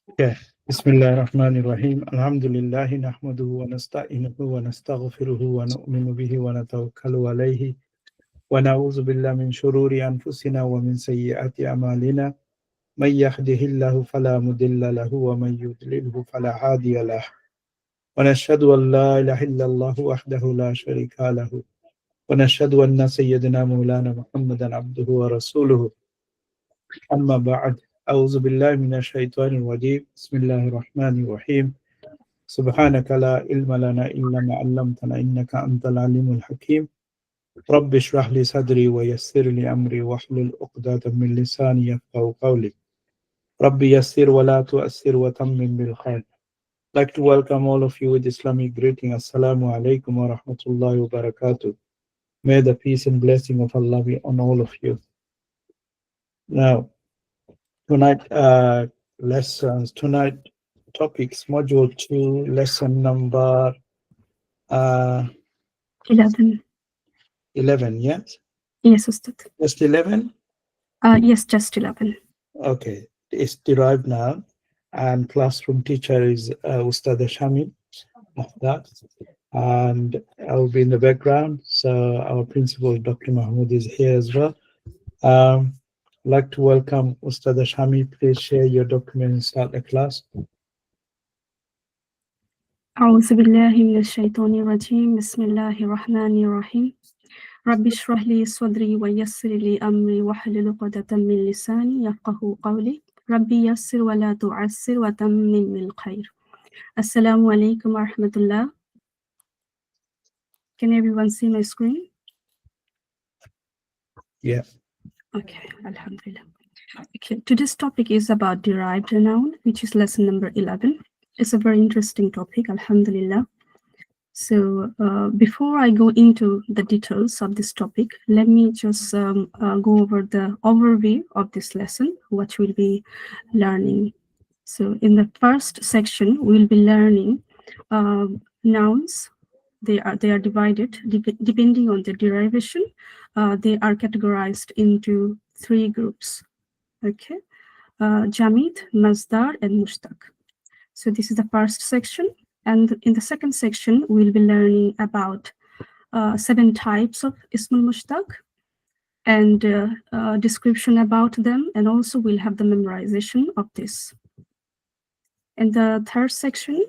Okay. Bismillahirrahmanirrahim. Alhamdulillah, nahmaduhu wa nasta'inuhu wa nastaghfiruhu wa nu'minu bihi wa natawakkalu alayhi wa na'udzu billahi min shururi anfusina wa min sayyiati a'malina. Man yahdihillahu fala mudilla lahu wa man yudlilhu fala hadiya lahu. Wa nashhadu an la ilaha illallah wahdahu la sharika lahu. Wa nashhadu anna sayyidina maulana Muhammadan abduhu wa rasuluhu. Amma ba'd. أعوذ بالله من الشيطان الرجيم بسم الله الرحمن الرحيم سبحانك لا علم لنا إلا ما علمتنا إنك أنت العليم الحكيم رب اشرح لي صدري ويسر لي أمري واحلل عقدة من لساني يفقهوا قولي رب يسر ولا تؤثر وتمم بالخير. I'd like to welcome all of you with Islamic greeting. Assalamu alaikum wa rahmatullahi wa barakatuh. May the peace and blessing of Allah be on all of you. Now, tonight lessons, tonight topics, module 2, lesson number 11. 11, yes? Yes, Ustad. Just 11? Yes, just 11. Okay, it's derived now, and classroom teacher is Ustad Shami Mahdat, and I'll be in the background, so our principal, Dr. Mahmoud, is here as well. I'd like to welcome Ustad Shami. Please share your document and start the class. أعوذ بالله من الشيطان الرجيم بسم الله الرحمن الرحيم رب اشرح لي صدري ويسر لي أمري واحلل عقدة من لساني يفقهوا قولي ربي يسر ولا تعسر وتمم بالخير. Assalamu alaikum wa rahmatullah. Can everyone see my screen? Yeah. Okay, alhamdulillah. Okay, today's topic is about derived noun, which is lesson number 11. It's a very interesting topic, alhamdulillah. So before I go into the details of this topic, let me just go over the overview of this lesson, what we'll be learning. So in the first section, we'll be learning nouns. They are divided depending on the derivation. They are categorized into 3 groups. Okay, Jamid, Masdar, and Mushtaq. So this is the first section, and in the second section, we'll be learning about 7 types of Ismul Mushtaq and description about them, and also we'll have the memorization of this. In the third section,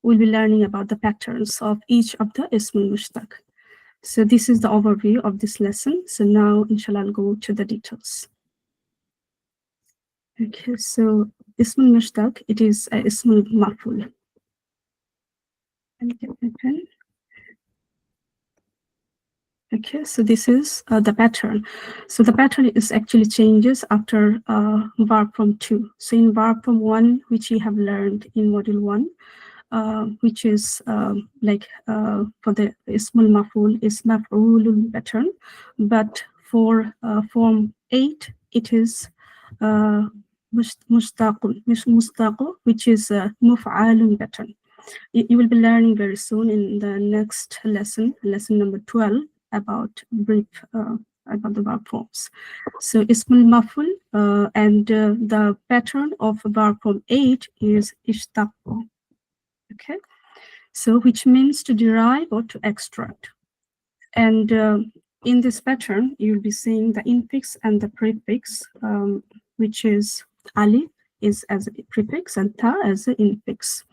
we'll be learning about the patterns of each of the Ismul Mushtaq. So this is the overview of this lesson. So now, inshallah, I'll go to the details. Okay, so Ismul Mushtaq, it is a Ismul Maf'ul. Okay, so this is the pattern. So the pattern is actually changes after verb form 2. So in verb form 1, which you have learned in module 1, which is for the Ismul Maf'ul is Maf'ulul pattern, but for form 8, it is Mustaqul, which is Muf'alun pattern. You will be learning very soon in the next lesson, lesson number 12, about brief about the verb forms. So Ismul Maf'ul and the pattern of verb form 8 is Ishtaqu. Okay, so which means to derive or to extract. And in this pattern, you'll be seeing the infix and the prefix, which is alif is as a prefix and ta as an infix.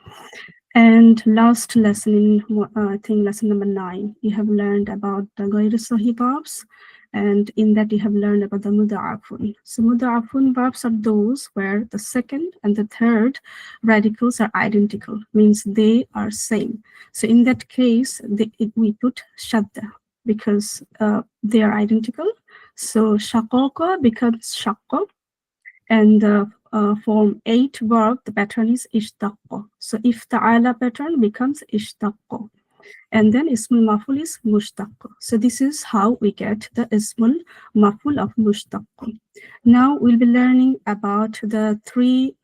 And last lesson, I think lesson number 9, you have learned about the Ghayr Sahih verbs, and in that you have learned about the Muda'afun. So Muda'afun verbs are those where the second and the third radicals are identical, means they are same. So in that case, we put Shadda because they are identical. So Shaqaqa becomes Shaqqa, and the form 8 verb, the pattern is Ishtaqqa. So if ta'ala pattern becomes Ishtaqqa. And then Ismul Maf'ul is Mushtaq. So this is how we get the Ismul Maf'ul of Mushtaq. Now we'll be learning about the 3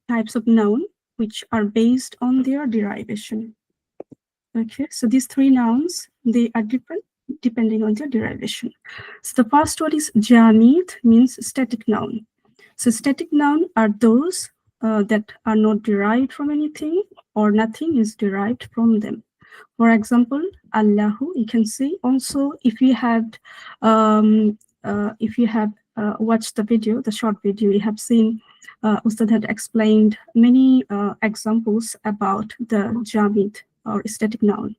types of noun which are based on their derivation. Okay, so these 3 nouns, they are different, depending on their derivation. So the first one is jamid, means static noun. So static noun are those that are not derived from anything, or nothing is derived from them. For example, Allahu, you can see. Also, if you have watched the video, the short video, you have seen Ustad had explained many examples about the jamid or static noun.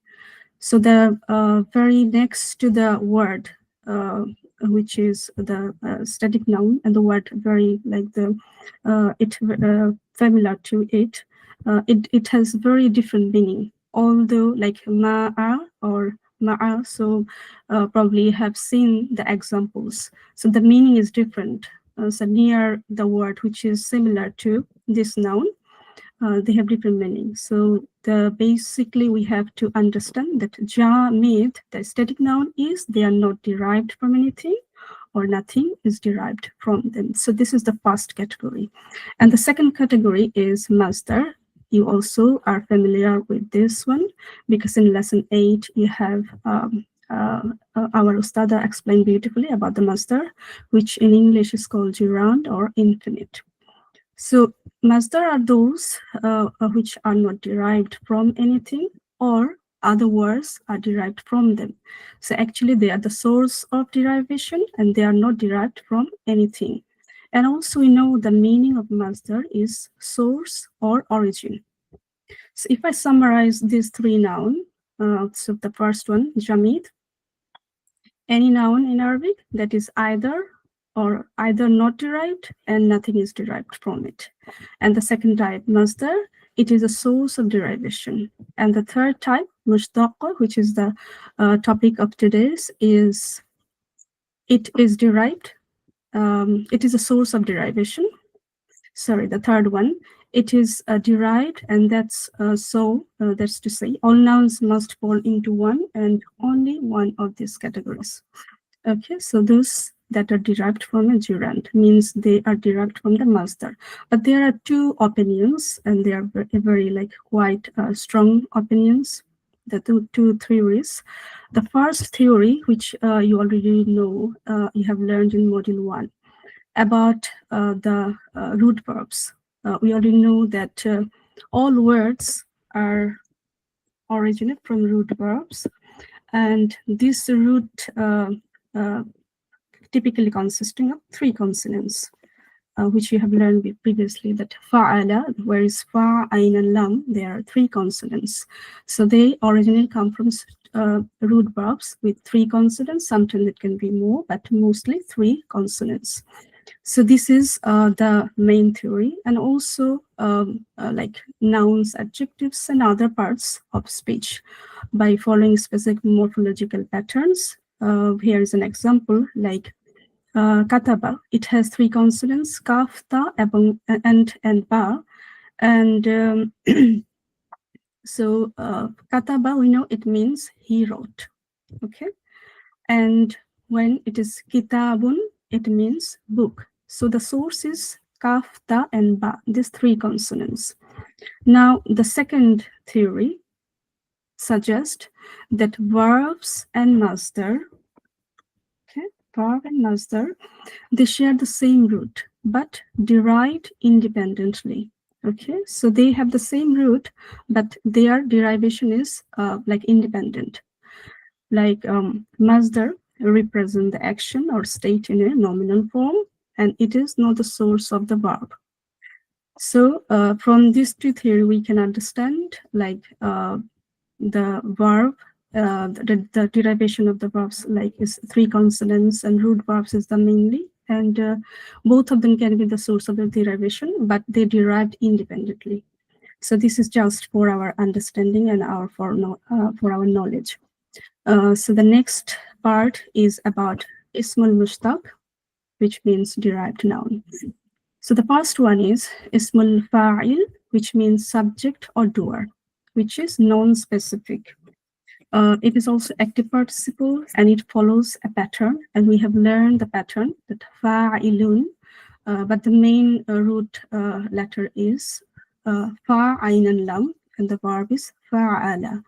So the very next to the word, which is the static noun, and the word very like the familiar to it, it has very different meaning. Although like ma'a or ma'a, so probably have seen the examples. So the meaning is different. So near the word which is similar to this noun, they have different meanings. So basically we have to understand that jamid, the static noun, is they are not derived from anything, or nothing is derived from them. So this is the first category. And the second category is masdar. You also are familiar with this one, because in lesson 8 you have our Ustada explained beautifully about the masdar, which in English is called gerund or infinite. So masdar are those which are not derived from anything, or other words are derived from them. So actually they are the source of derivation, and they are not derived from anything. And also we know the meaning of masdar is source or origin. So if I summarize these three nouns, so the first one, jamid, any noun in Arabic that is either not derived and nothing is derived from it. And the second type, masdar, it is a source of derivation. And the third type, mushtaq, which is the topic of today's, is it is derived. It is a source of derivation. Sorry, the third one, it is derived, and that's that's to say all nouns must fall into one and only one of these categories. Okay, so those that are derived from a gerund means they are derived from the masdar. But there are two opinions, and they are very like quite strong opinions. The two theories. The first theory, which you already know, you have learned in module 1, about the root verbs. We already know that all words are originate from root verbs, and this root typically consisting of 3 consonants, which you have learned previously, that fa'ala, where is fa, ain, and lam, there are 3 consonants. So they originally come from root verbs with 3 consonants. Sometimes it can be more, but mostly 3 consonants. So this is the main theory. And also like nouns, adjectives, and other parts of speech by following specific morphological patterns. Here is an example, like kataba. It has 3 consonants, kaf, ta, and ba. And so kataba, we know it means he wrote. Okay, and when it is kitabun, it means book. So the source is kaf, ta, and ba, these 3 consonants. Now the second theory suggests that verbs and masdar, verb and masdar, they share the same root but derived independently. Okay, so they have the same root, but their derivation is like independent. Like masdar represent the action or state in a nominal form, and it is not the source of the verb. So from these 2 theories, we can understand like the verb, the derivation of the verbs like is 3 consonants, and root verbs is the mainly, and both of them can be the source of the derivation, but they derived independently. So this is just for our understanding and for our knowledge. So the next part is about ismul mushtaq, which means derived noun. So the first one is ismul fa'il, which means subject or doer, which is non-specific. It is also active participle, and it follows a pattern, and we have learned the pattern that fa'ilun, but the main root letter is fa, ain, and lam, and the verb is fa'ala.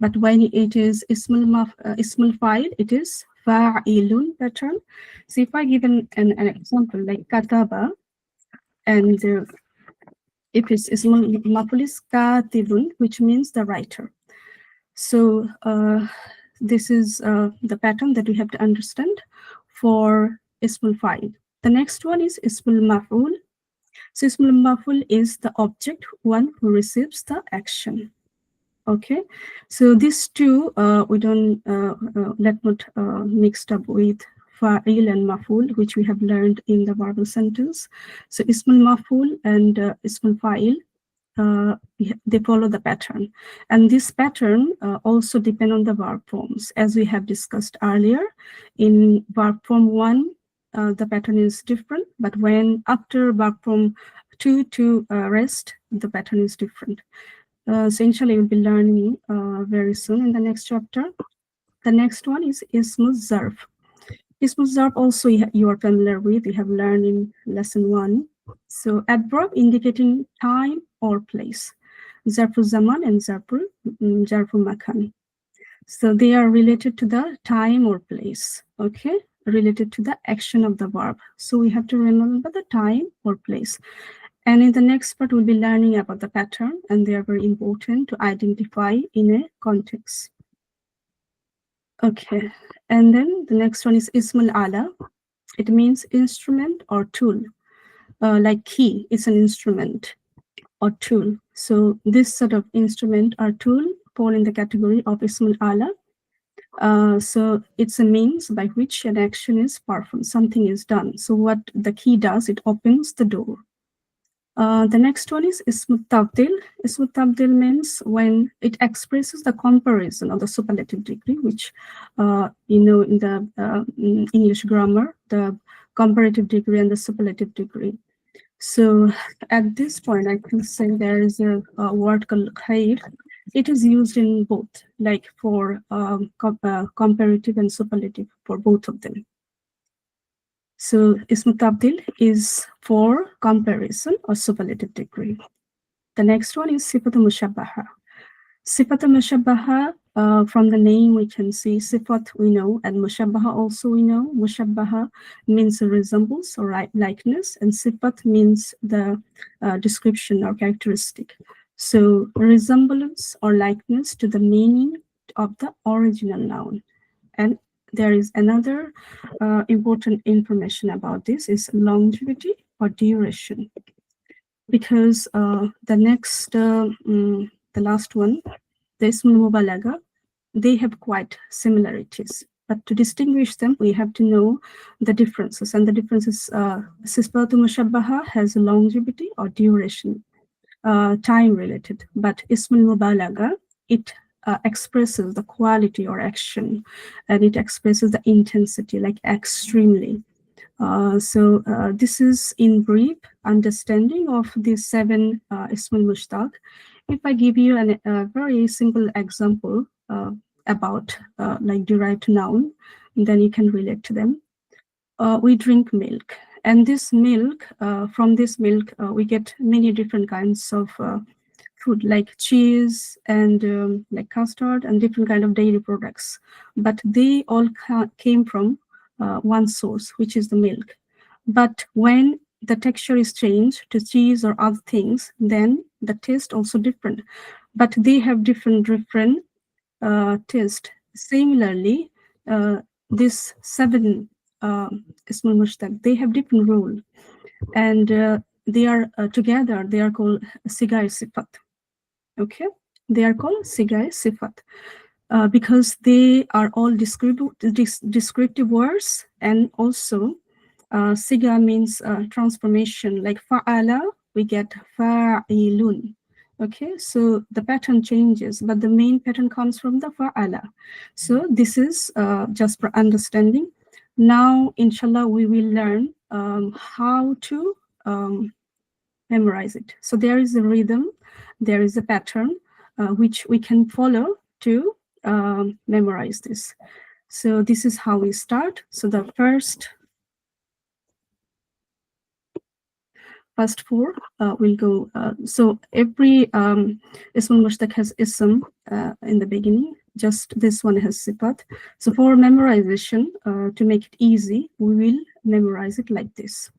But when it is ismul fa'il, it is fa'ilun pattern. So if I give an example like kataba, and if it's ismul maf'ul is katibun, which means the writer. So this is the pattern that we have to understand for ismul fa'il. The next one is ismul maf'ul. So ismul maf'ul is the object, one who receives the action. Okay, so these two we don't let not mixed up with fa'il and maf'ul, which we have learned in the verbal sentence. So ismul maf'ul and ismul fa'il, they follow the pattern, and this pattern also depend on the verb forms, as we have discussed earlier. In verb form 1, the pattern is different, but when after verb form 2 to rest, the pattern is different. So inshallah you'll be learning very soon in the next chapter. The next one is ismul zarf. Ismul zarf also you are familiar with, you have learned in lesson 1. So adverb indicating time or place, zarful zaman and zarful makan. So they are related to the time or place, okay, related to the action of the verb. So we have to remember the time or place. And in the next part, we'll be learning about the pattern, and they are very important to identify in a context. Okay, and then the next one is ismul ala. It means instrument or tool. Like key is an instrument or tool. So this sort of instrument or tool fall in the category of ismul ala. So it's a means by which an action is performed, something is done. So what the key does, it opens the door. The next one is ismut tabdil. Ismut tabdil means when it expresses the comparison of the superlative degree, which in the English grammar, the comparative degree and the superlative degree. So at this point, I can say there is a word called khair. It is used in both, like for comparative and superlative, for both of them. So ismut tabdil is for comparison or superlative degree. The next one is sifat mushabbaha. Sifat mushabbaha, from the name we can see sifat we know, and mushabbaha also we know. Mushabbaha means resembles or likeness, and sifat means the description or characteristic. So resemblance or likeness to the meaning of the original noun. And there is another important information about this is longevity or duration, because the next, the last one, the ismul mubalaga, they have quite similarities. But to distinguish them, we have to know the differences. And the differences, sifatu mushabbaha has longevity or duration, time related. But ismul mubalaga, it expresses the quality or action, and it expresses the intensity, like extremely. So this is in brief understanding of the 7 ismul mushtaq. If I give you a very simple example about like derived noun, then you can relate to them. We drink milk, and this milk, from this milk, we get many different kinds of food, like cheese and like custard and different kind of dairy products. But they all came from one source, which is the milk. But when the texture is changed to cheese or other things, then the taste also different. But they have different taste. Similarly, this 7 ismul mushtaq, they have different rule, and they are together. They are called sigai sifat. Okay, they are called sigai sifat because they are all descriptive words, and also siga means transformation. Like fa'ala, we get fa'ilun. Okay, so the pattern changes, but the main pattern comes from the fa'ala. So this is just for understanding. Now, inshallah, we will learn how to memorize it. So there is a rhythm, there is a pattern which we can follow to memorize this. So this is how we start. So the first first four will go. So every Ism Mushtaq has Ism in the beginning. Just this one has Sifat. So for memorization, to make it easy, we will memorize it like this.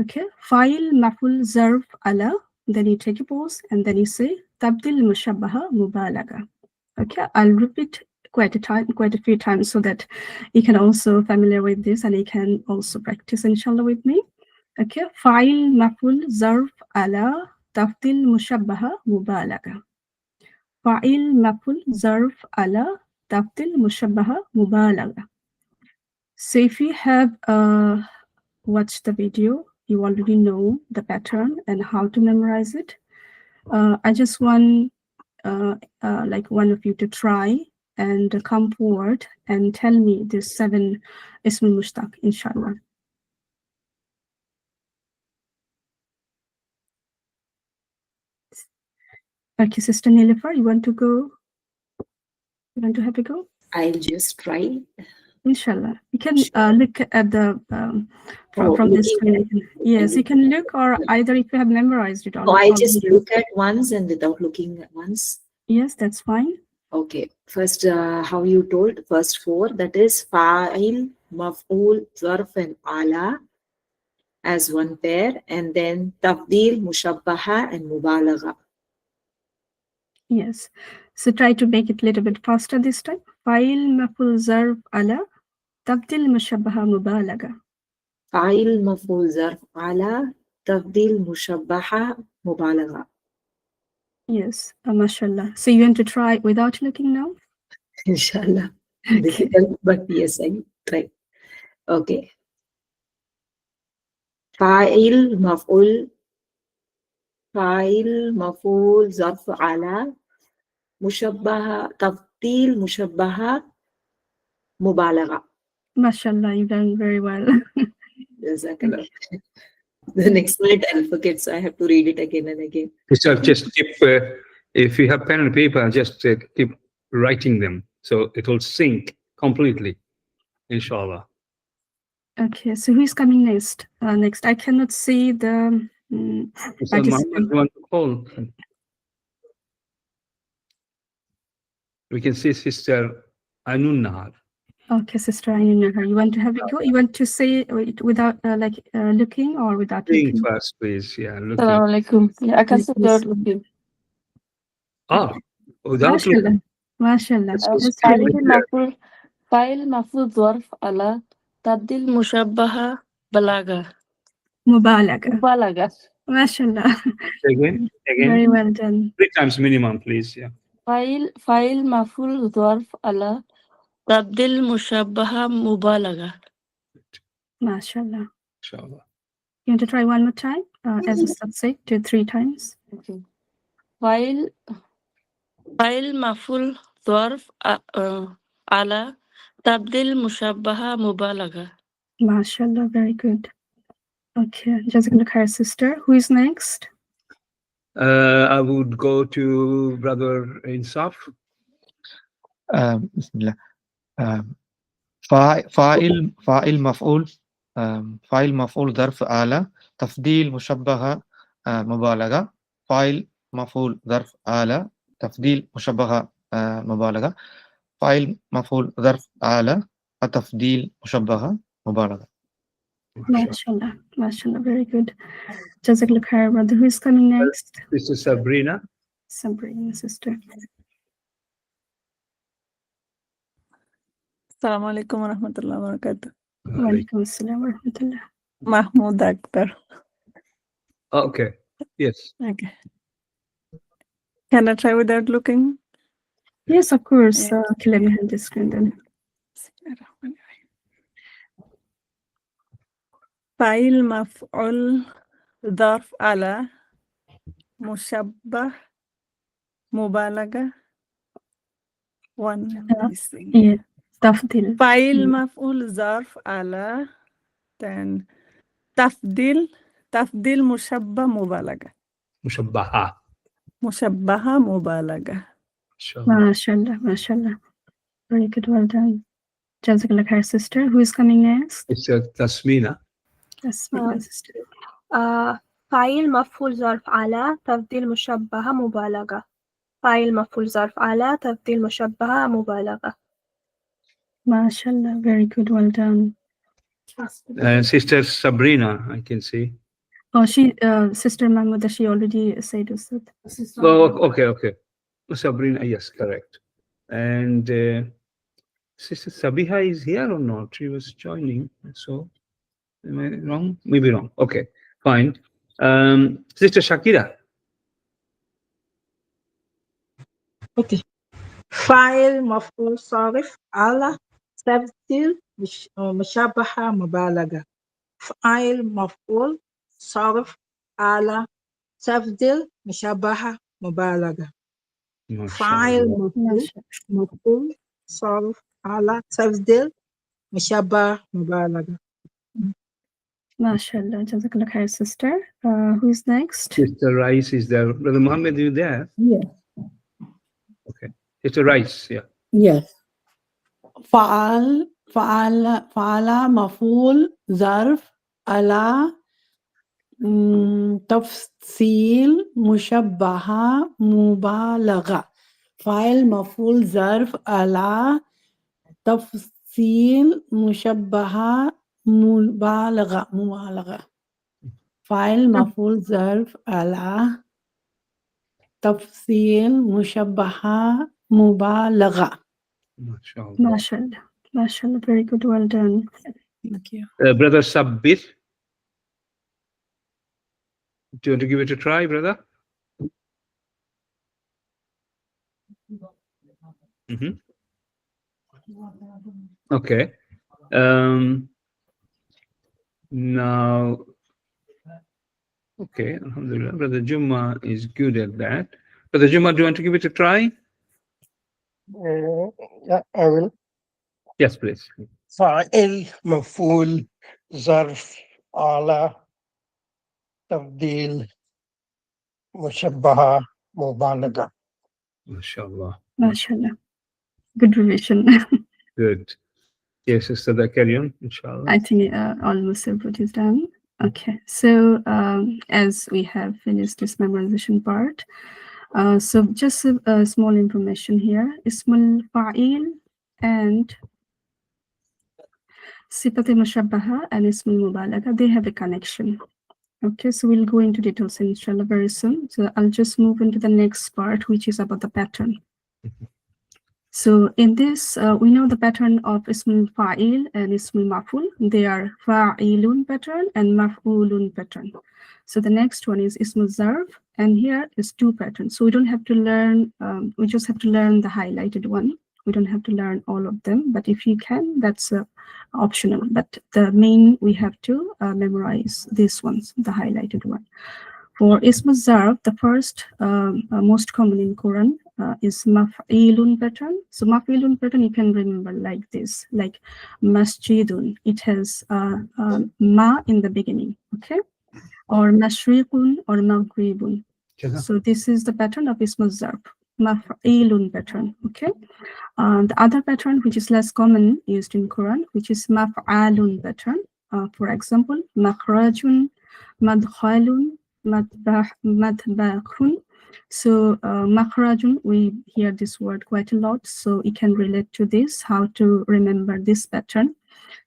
Okay, Fa'il, Maf'ul, Zarf, Ala. Then you take a pause and then you say Tabdil, Mushabbaha, Mubalaga. Okay, I'll repeat quite a few times so that you can also familiar with this and you can also practice inshallah with me. Okay, Fa'il, Maf'ul, Zarf, Ala, Tabdil, Mushabbaha, Mubalaga. Fa'il, Maf'ul, Zarf, Ala, Tabdil, Mushabbaha, Mubalaga. So if you have watched the video, you already know the pattern and how to memorize it. I just want like one of you to try and come forward and tell me these 7 Ism Mushtaq, inshallah. Okay, Sister Nilufar, you want to go? You want to have a go? I'll just try. Inshallah. You can look at the from this screen. Yes, you can look, or either if you have memorized it. I just look at once and without looking at once. Yes, that's fine. Okay. First, how you told, first 4, that is Fa'il, Maf'ul, Zarf and Ala as one pair, and then Tafdil, Mushabbaha and Mubalagha. Yes. So try to make it a little bit faster this time. Fa'il, Maf'ul, Zarf, Ala, Tabdil, Mushabbaha, Mubalaga. Fa'il, Maf'ul, Zarf, Ala, Tafdil, Mushabbaha, Mubalagha. Yes, mashallah. So you want to try without looking now? Inshallah. Okay. Difficult, but yes, I try. Okay. Fa'il, Maf'ul, Zarf, Ala, Mushabbaha, Tafdil, Mushabbaha, Mubalagha. Mashallah, you've done very well. Jazakallah. The next minute I'll forget, so I have to read it again and again. So just keep, if you have pen and paper, just keep writing them, so it will sync completely, inshallah. Okay, so who's coming next? Next, I cannot see the So Muhammad, you want to call? We can see Sister Anunnahar. Okay, Sister Ainun, you want to have a go? You want to say it without looking or without Think looking? first, please. Yeah, looking. Assalamu alaikum. Yeah, I can say without looking. Without looking. Mashallah. Fa'il, Maf'ul, Zarf, Ala, Tabdil, Mushabbaha, Balaga. Mubalaga. Mashallah. Again. Very well done. 3 times minimum, please. Yeah. Fa'il, Maf'ul, Zarf, Ala, Tabdil, Mushabbaha, Mubalaga. Mashallah. Inshallah. You want to try one more time? As a subject, 2 3 times. Okay. Fa'il, Maf'ul, Zarf, Ala, Tabdil, Mushabbaha, Mubalaga. Mashallah, very good. Okay, Jazakallah khair, sister. Who is next? I would go to Brother Insaf. Bismillah. Fa'il maf'ul dharf ala tafdil mushabbaha mubalaga. Fa'il maf'ul dharf ala tafdil mushabbaha mubalaga. Fa'il maf'ul dharf ala tafdil mushabbaha mubalaga. Mashallah, very good. Jazakallah khair, brother. Who is coming next? This is Sabrina. Sabrina, sister. Assalamu alaikum wa rahmatullahi wa barakatuh. Wa alaikum assalam wa rahmatullah. Mahmoud Akhtar. Okay. Yes. Okay. Can I try without looking? Yes, of course. Okay, let me hand the screen then. Fa'il maf'ul dharf ala mushabbah mubalaga. One missing. Yeah, tafdil. Fa'il maf'ul zarf ala, then tafdil mushabbah mubalaga. Mushabbaha. Mushabbaha mubalaga. Mashallah. Very good, well done. Jazakallah khair, sister. Who is coming next? It's Tasmina. Tasmina, sister. فاعل مفعول ظرف على تفضيل مشبهة مبالغة. فاعل مفعول ظرف على تفضيل مشبهة مبالغة. MashaAllah, very good, well done. Sister Sabrina, I can see. Oh, Sister Mahmouda, she already said Ustad. Oh, okay. Sabrina, yes, correct. And Sister Sabiha is here or not? She was joining. So, am I wrong? Maybe wrong. Okay, fine. Sister Shakira. Okay. فاعل مفعول صارف على تبديل مشابهة مبالغة. فاعل مفعول صارف على تبديل مشابهة مبالغة. فاعل مفعول صارف على تبديل مشابهة مبالغة. MashaAllah, Jazakallah khair, sister. Who is next? Sister Rice is there. Brother Muhammad, you there? Yes. Okay. Sister Rice, yeah. Yes. فعل مفعول ظرف على تفصيل مشبهة مبالغة. فاعل مفعول ظرف على تفصيل مشبهة مبالغة. فاعل مفعول ظرف على تفصيل مشبهة مبالغة. MashaAllah, very good, well done. Thank you. Brother Sabbir. Do you want to give it a try, brother? Okay. Now, okay, alhamdulillah. Brother Jumma is good at that. Brother Jumma, do you want to give it a try? Yeah, I will. Yes, please. فاعل مفعول ظرف على تفضيل مشبهة مبالغة. MashaAllah. MashaAllah. Good revision. Good. Yes, Sister Zakarian, inshallah. I think almost everybody is done. Okay, so as we have finished this memorization part, so just a small information here. Ismul Fa'il and Sifat Mushabbaha and Ismul Mubalaga, they have a connection. Okay, so we'll go into details inshallah very soon. So I'll just move into the next part, which is about the pattern. So in this, we know the pattern of Ismul Fa'il and Ismul Maf'ul. They are Fa'ilun pattern and Maf'ulun pattern. So the next one is Ismul Zarf, and here is two patterns. So we don't have to learn, we just have to learn the highlighted one. We don't have to learn all of them, but if you can, that's optional. But the main, we have to memorize these ones, the highlighted one. For Ismul Zarf, the first most common in Quran is Maf'ilun pattern. So Maf'ilun pattern you can remember like this, like Masjidun. It has Ma in the beginning, okay? Or Mashriqun or Maghribun. So this is the pattern of Ismul Zarf, Maf'ilun pattern, okay? The other pattern, which is less common used in Quran, which is Maf'alun pattern. For example, Makhrajun, Madkhalun, Madbakhun. So Makhrajun, we hear this word quite a lot, so you can relate to this, how to remember this pattern.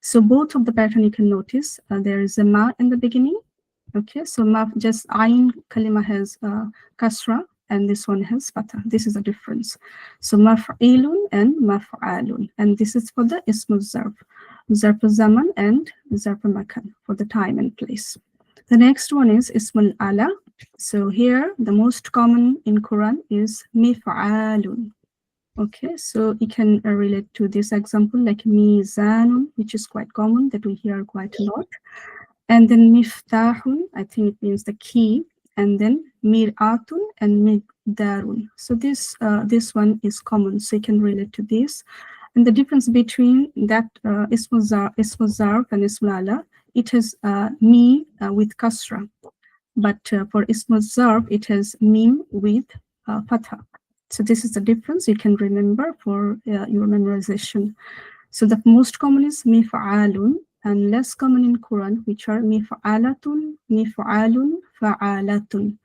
So both of the pattern you can notice, there is a Ma in the beginning. Okay, so just Ain Kalima has Kasra, and this one has Fatha. This is a difference. So Maf'ilun and Maf'alun, and this is for the Ismul Zarf, Zarf Zaman and Zarf Makan, for the time and place. The next one is Ismul Ala. So here, the most common in Quran is Mif'alun. Okay, so you can relate to this example like Mizanun, which is quite common, that we hear quite a lot. And then Miftahun, I think it means the key. And then Mir'atun and Migdarun. So this one is common, so you can relate to this. And the difference between that Ismul Zarf and Ismul Ala, it has Mi with Kasra. But for Ismul Zarf, it has Mim with Fatha. So this is the difference you can remember for your memorization. So the most common is Mif'alun, and less common in Quran, which are Mif'alatun, Mif'alun, fa'alatun.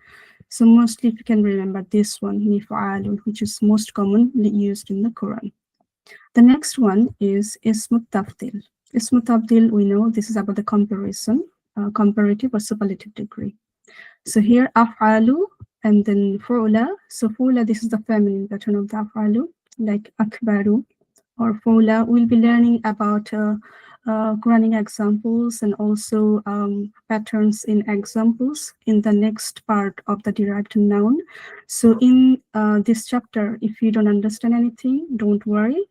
So mostly if you can remember this one, mif'alun, which is most commonly used in the Quran. The next one is ismu tafdil. Ismu tafdil, we know this is about the comparison, comparative or superlative degree. So here af'alu and then fu'la. So fu'la, this is the feminine pattern of the af'alu, like akbaru or fu'la. We'll be learning about Quranic examples and also patterns in examples in the next part of the derived noun. So in this chapter, if you don't understand anything, don't worry.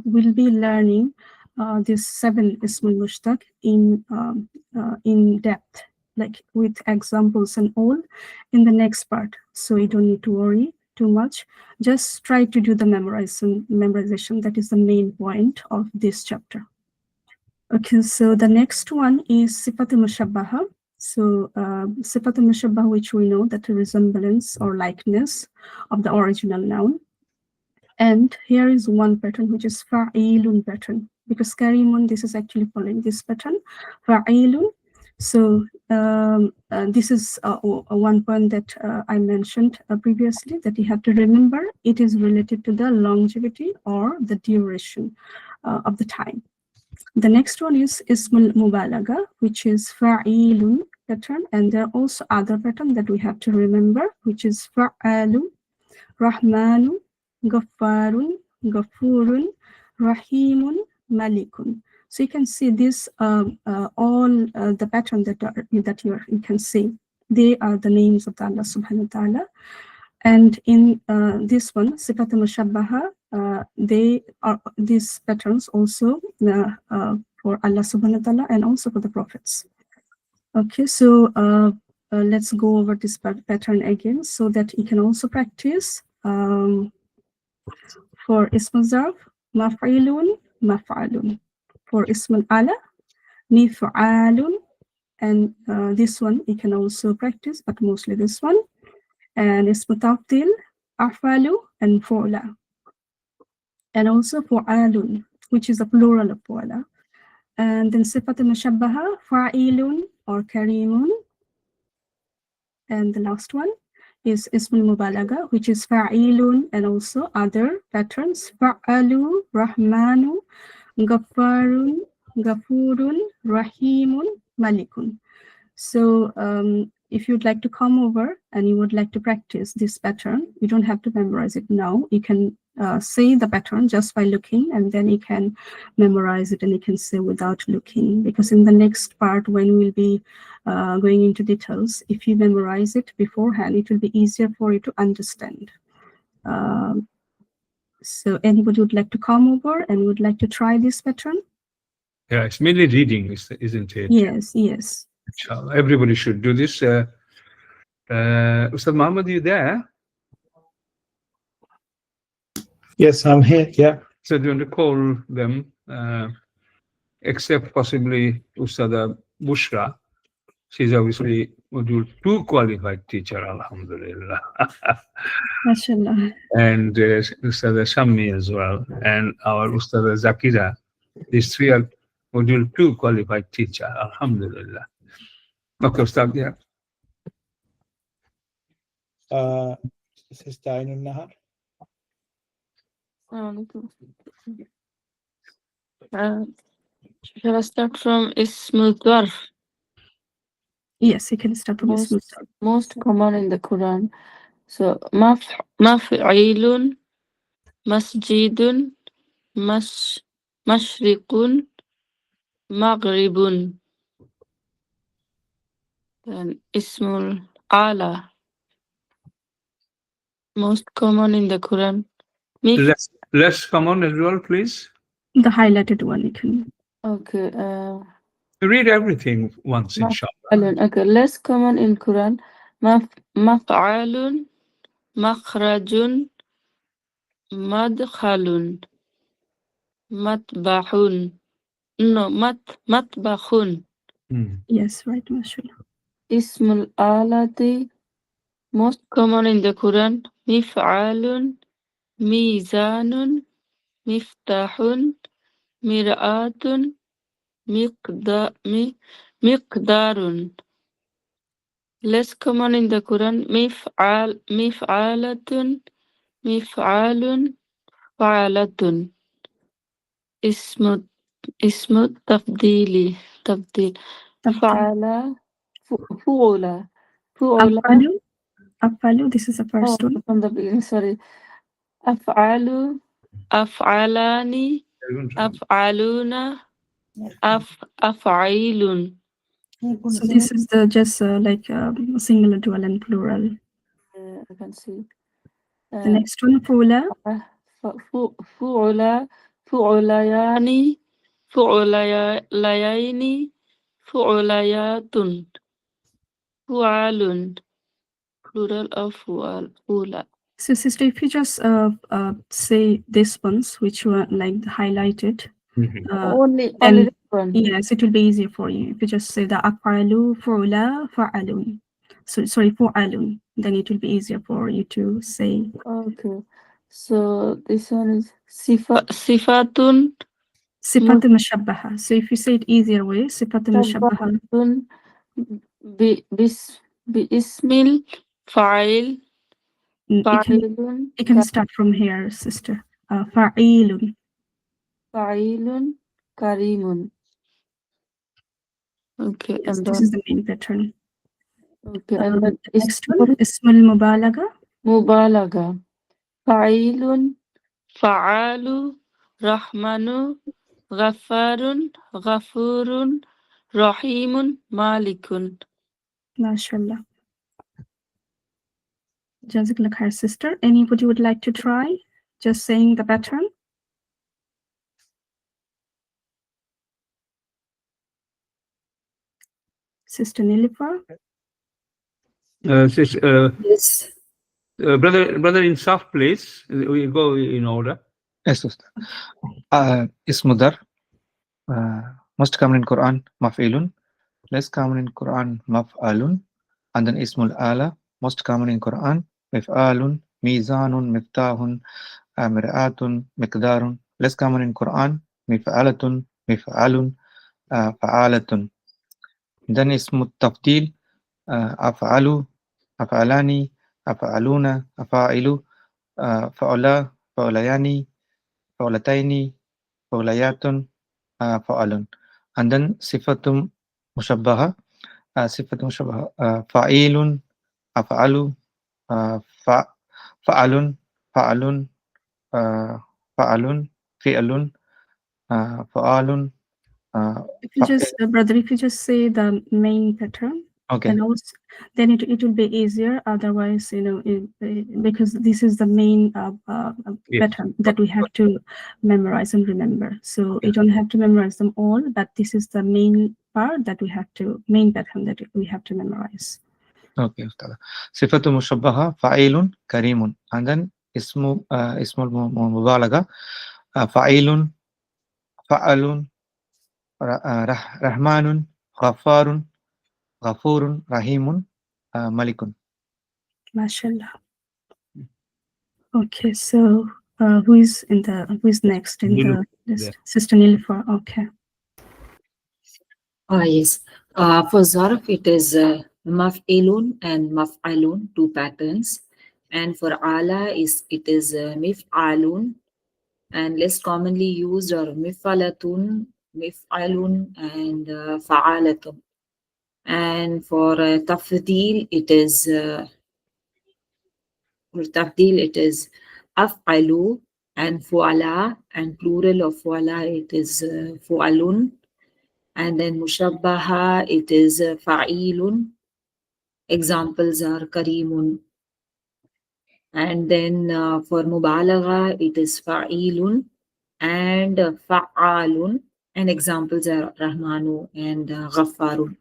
We'll be learning these 7 ismul mushtaq in depth, like with examples and all in the next part. So you don't need to worry too much. Just try to do the memorization. That is the main point of this chapter. Okay, so the next one is sifatul mushabbaha. So sifatul mushabbaha, which we know that the resemblance or likeness of the original noun. And here is one pattern, which is fa'ilun pattern, because karimun, this is actually following this pattern, fa'ilun. So this is one point that I mentioned previously, that you have to remember. It is related to the longevity or the duration of the time. The next one is ismul mubalaga, which is fa'ilun pattern, and there are also other pattern that we have to remember, which is fa'alu, rahmanu, gaffarun, gafurun, rahimun, malikun. So you can see this all the pattern that you can see. They are the names of the Allah subhanahu wa ta'ala. And in this one, Sifat al-Mushabbaha, they are these patterns also for Allah subhanahu wa ta'ala and also for the prophets. Okay, so let's go over this pattern again so that you can also practice. For Ism Zarf, maf'ilun, maf'alun. For Ism Ala, mif'alun. And this one you can also practice, but mostly this one. And Ism Tafdil, afalu, and fu'la. And also fu'alun, which is a plural of fu'la. And then Sifat al-Mushabbaha, fa'ilun or karimun. And the last one is Ismul Mubalaga, which is fa'ilun, and also other patterns, fa'alu, rahmanu, gaffarun, gafurun, rahimun, malikun. So if you'd like to come over and you would like to practice this pattern, you don't have to memorize it now. You can say the pattern just by looking, and then you can memorize it and you can say without looking, because in the next part when we'll be going into details, if you memorize it beforehand, it will be easier for you to understand. So anybody would like to come over and would like to try this pattern? Yeah, it's mainly reading, isn't it? Yes, yes. Everybody should do this. Ustad Muhammad, are you there? Yes, I'm here. Yeah. So do you want to call them, except possibly Ustada Bushra? She's obviously module 2 qualified teacher, alhamdulillah. MashaAllah. And Ustada Shammi as well, and our Ustada Zakira. These 3 are module 2 qualified teacher, alhamdulillah. Okay, Ustad, yeah. Sister Ainul Nahar. Shall I start from Ismul Dwarf? Yes, you can start from Ismul Zarf. Most common in the Quran. So maf'ilun, masjidun, mashriqun, maghribun. Then Ismul Ala, most common in the Quran. Let's come on as well, please. The highlighted one you can. Okay. Read everything once, inshallah. Okay, less common in Quran. Maf'alun, makhrajun, madkhalun, matbahun. No, matbahun. Yes, right, mashallah. Ismul alati, most common in the Quran. Mif'alun, mizanun, miftahun, mir'atun, miqdarun. less common in the Quran. Mif'alatun, mif'alun, fa'alatun. Ismu tafdili, tafdil. Fa'ala, fu'ula. Fu'ula. Afalu, this is the first one. From the beginning, sorry. Af'alu, af'alani, af'aluna, af'ailun. So this is the just like singular, dual, and plural. I can see. The next one, fula. Fu'ula, fu'ulayani, fu'ulayaini, fu'ulayatun. Fu'alun, plural of fu'ula. So sister, if you just say this ones, which were like highlighted, Only and this one. yes, it will be easier for you. If you just say the afalu, fula, fa'alun. So sorry, fa'alun. Then it will be easier for you to say. Okay. So this one is sifatun. Sifatun mushabbaha. So if you say it easier way, sifatun mushabbaha. Bi ismil fa'il. You can start from here, sister. Fa'ilun. Fa'ilun karimun. Okay, Yes, and this is the main pattern. Okay, and the next one, ismul mubalaga. Mubalaga. Fa'ilun, fa'alu, rahmanu, ghafarun, ghafurun, rahimun, malikun. MashaAllah. Jazakallah khair, sister. Anybody would like to try just saying the pattern? Sister Nilifar? Yes. Brother in soft place, we go in order. Yes, sister. Ismudar, most common in Quran, maf'ilun. Less common in Quran, maf'alun. And then ismul ala, most common in Quran, mif'alun, mizanun, miftahun, mir'atun, miqdarun. Less common in Quran, mif'alatun, mif'alun, fa'alatun. Then ismut tafdil, af'alu, af'alani, af'aluna, afa'ilu, fa'ula, fa'ulayani, fa'ulataini, fa'ulayatun, fa'alun. And then sifatum mushabbaha, fa'ilun, af'alu, fa'alun, fa'alun, fa'alun, fi'alun, fa'alun. If you just, brother, if you just say the main pattern, okay, and also, then it will be easier. Otherwise, you know, because this is the main pattern that we have to memorize and remember. So you don't have to memorize them all, but this is the main part that we have to, main pattern that we have to memorize. Okay, Sifatu mushabbaha fa'ilun karimun. And then ismul mubalaga fa'ilun, fa'alun, rahmanun, ghafarun, ghafurun, rahimun, malikun. MashaAllah. Okay, so who is next in the list? Sister Nilifar. Okay. Yes. For zarf, it is maf'ilun and maf'alun, two patterns. And for ala, it is mif'alun, and less commonly used are mif'alatun, mif'alun, and fa'alatun. And for tafdeel, it is af'alu and fu'ala, and plural of fu'ala, it is fu'alun. And then mushabbaha, it is fa'ilun. Examples are karimun. And then for mubalagha, it is fa'ilun and fa'alun. And examples are rahmanu and ghaffarun.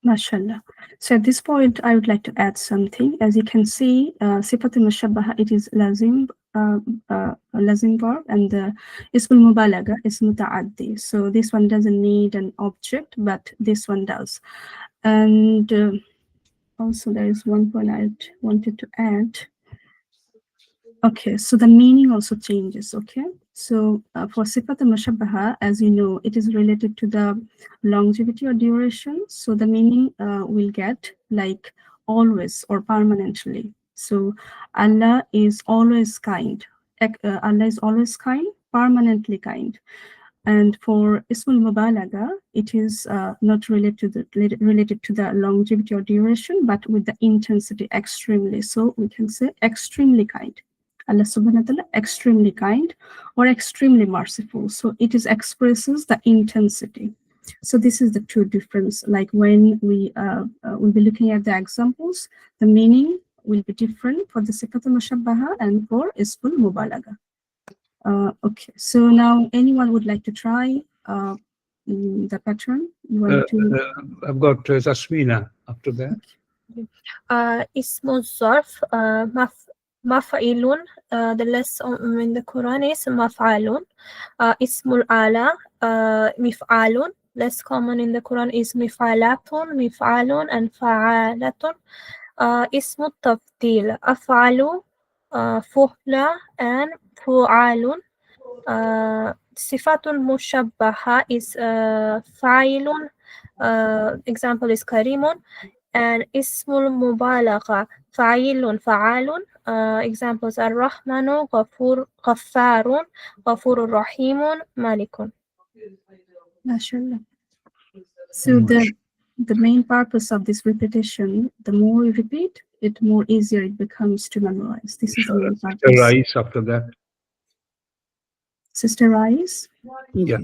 MashaAllah. So at this point, I would like to add something. As you can see, Sifatul Mushabbaha, it is lazim verb, and the Ismul Mubalaga is muta'addi. So this one doesn't need an object, but this one does. And also there is one point I wanted to add. Okay, so the meaning also changes. Okay, so for sifat al-mushabbaha, as you know, it is related to the longevity or duration. So the meaning will get like always or permanently. So Allah is always kind. Allah is always kind, permanently kind. And for Ismul Mubalaga, it is not related to the longevity or duration, but with the intensity extremely. So we can say extremely kind. Allah subhanahu wa ta'ala extremely kind or extremely merciful. So it is expresses the intensity. So this is the two difference. Like when we will be looking at the examples, the meaning will be different for the Sifat al-Mushabbaha and for Ismul Mubalaga. Okay, so now anyone would like to try the pattern? You want to? I've got Zasmina after that. Ismu Zarf, Maf'ilun. The less in the Quran is Maf'alun. Ismul Ala, Mif'alun. Less common in the Quran is Mif'alatun, Mif'alun, and Fa'alatun. Ismu Tafdil, Af'alu, Fuhla, and Fu'alun. Sifatul Mushabbaha is Fa'ilun. Example is Karimun. And Ismul Mubalagha, Fa'ilun, Fa'alun. Examples are Rahmanu, Ghaffarun, Ghafurur Rahimun, Malikun. MashaAllah. So the main purpose of this repetition, the more you repeat, it more easier it becomes to memorize. This is the main purpose. Rais after that. Sister Rais? Yeah.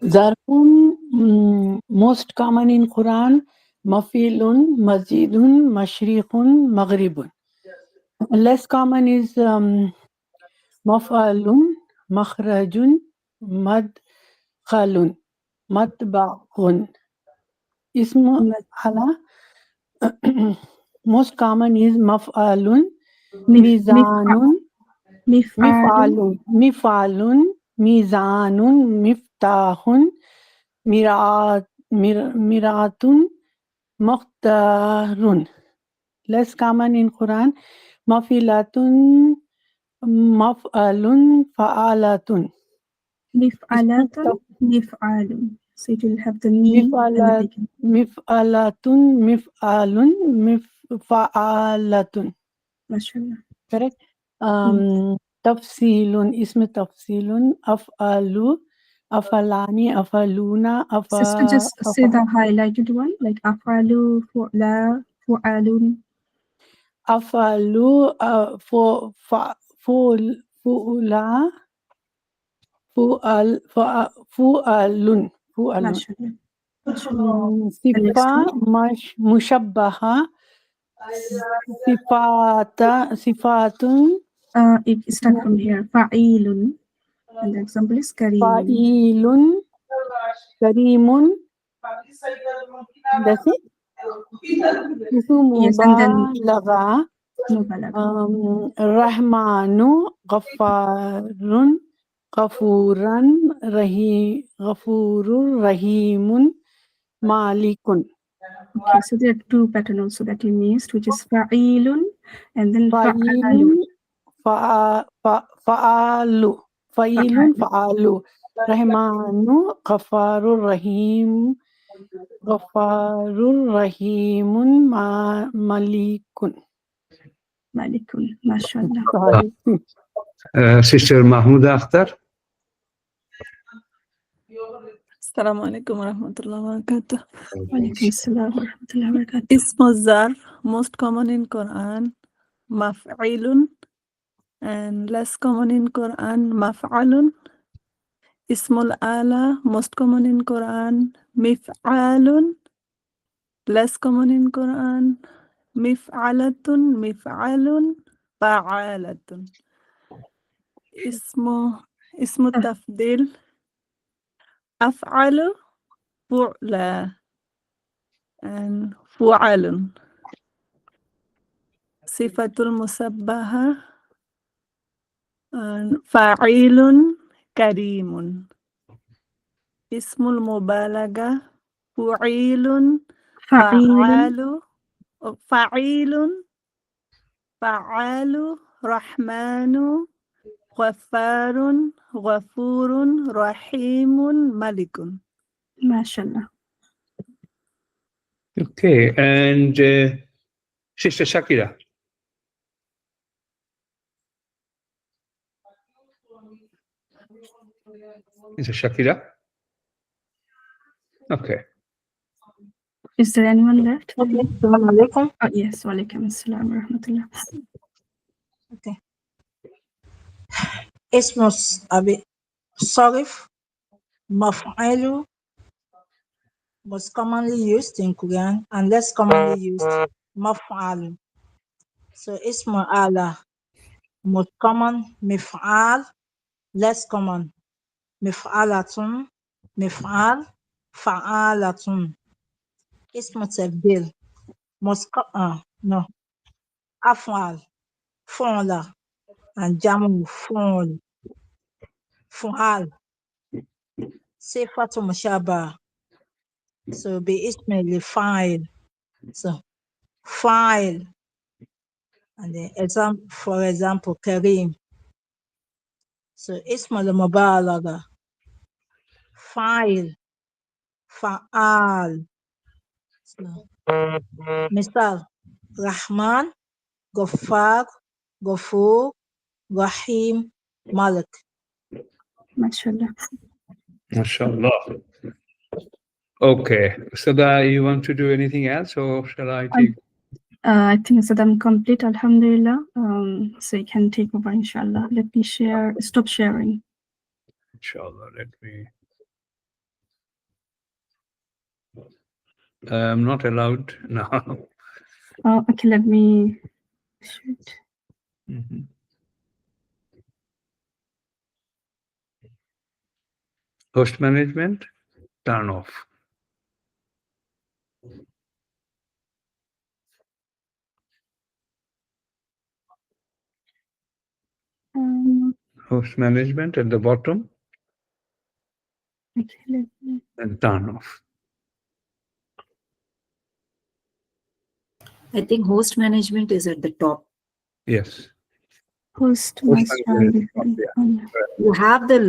Zarfun, most common in Quran, Mafilun, Masjidun, Mashriqun, Maghribun. Less common is Maf'alun, Makhrajun, Madkhalun, Matba'un. Ismu Ala. Most common is Maf'alun, Mizanun, Mif'alun, Mizanun, Miftahun, Miratun, Mukhtarun. Less common in Quran, Mafilatun, Maf'alun, Fa'alatun. Mif'alatun, Mif'alun. So it will have the meaning and the beginning. Mif'alatun, Mif'alun, Fa'alatun. MashaAllah. Correct? Tafsilun, ism tafsilun, af'alu, afalani, afaluna, Sister, just say the highlighted one, like afalu, fu'la, fu'alun. Afalu, fu'la, fu'alun. MashaAllah. MashaAllah. Sifa, mushabbaha, sifatun. It starts from here. Fa'ilun. And the example is Kareemun. Fa'ilun, Kareemun. That's it? Yes, and then Mubalagha. Rahmanu, Ghaffarun, Ghafuran, Ghafurur, Rahimun, Malikun. Okay, so there are two patterns also that you missed, which is Fa'ilun and then Fa'ilun, Fa'alun. Fa'ilun, Fa'alu. Rahmanu, Ghafarur, Rahim, Ghafarur, Rahimun, Malikun. Malikun, MashaAllah. Sister Mahmouda Akhtar. Assalamu alaikum wa rahmatullahi wa barakatuh. Walaikum assalam wa rahmatullahi wa barakatuh. Ismu Zarf, most common in Quran, Maf'ilun, and less common in Quran, Maf'alun. Ismul Ala, most common in Quran, Mif'alun, less common in Quran, Mif'alatun, Mif'alun, Fa'alatun. Ismu Tafdil, Af'alu, Fu'la, and Fu'alun. Sifatul Musabbaha, Fa'ilun, Kareemun. Ismul Mubalaga, Fu'ilun, Fa'alu, Fa'ilun, Fa'alu, Rahmanu, Ghafarun, Ghafurun, Rahimun, Malikun. MashaAllah. Okay, and Sister Shakira. Is it Shakira? Okay. Is there anyone left? Okay. Assalamu alaikum. Oh, yes. Walaikum assalam wa rahmatullah. Okay. Ismus abi Sarif Maf'alu, most commonly used in Quran and less commonly used Maf'al. So Ismu ala, most common Mif'al, less common Mif'alatun, Mif'al, Fa'alatun. Ismu Tabdil, most no, Af'al, Fu'la, and Jamu Fu'l, Fu'al, Sifatu Mushabah. So be ismaili file. So file, and the for example, Kareem. So ismail mubalaga, file, fa'al. So misal, Rahman, Ghaffar, Ghafur, Rahim, Malik. MashaAllah. MashaAllah. Okay. Sada, you want to do anything else, or shall I take? I think so. I'm complete, alhamdulillah. So you can take over, inshallah. Let me share, stop sharing. Inshallah, let me. I'm not allowed now. Okay, let me shoot. Mhm. Host management, turn off. Host management at the bottom Okay, let me. and turn off. I think host management is at the top. Yes. Host Host must management run is before. up You have the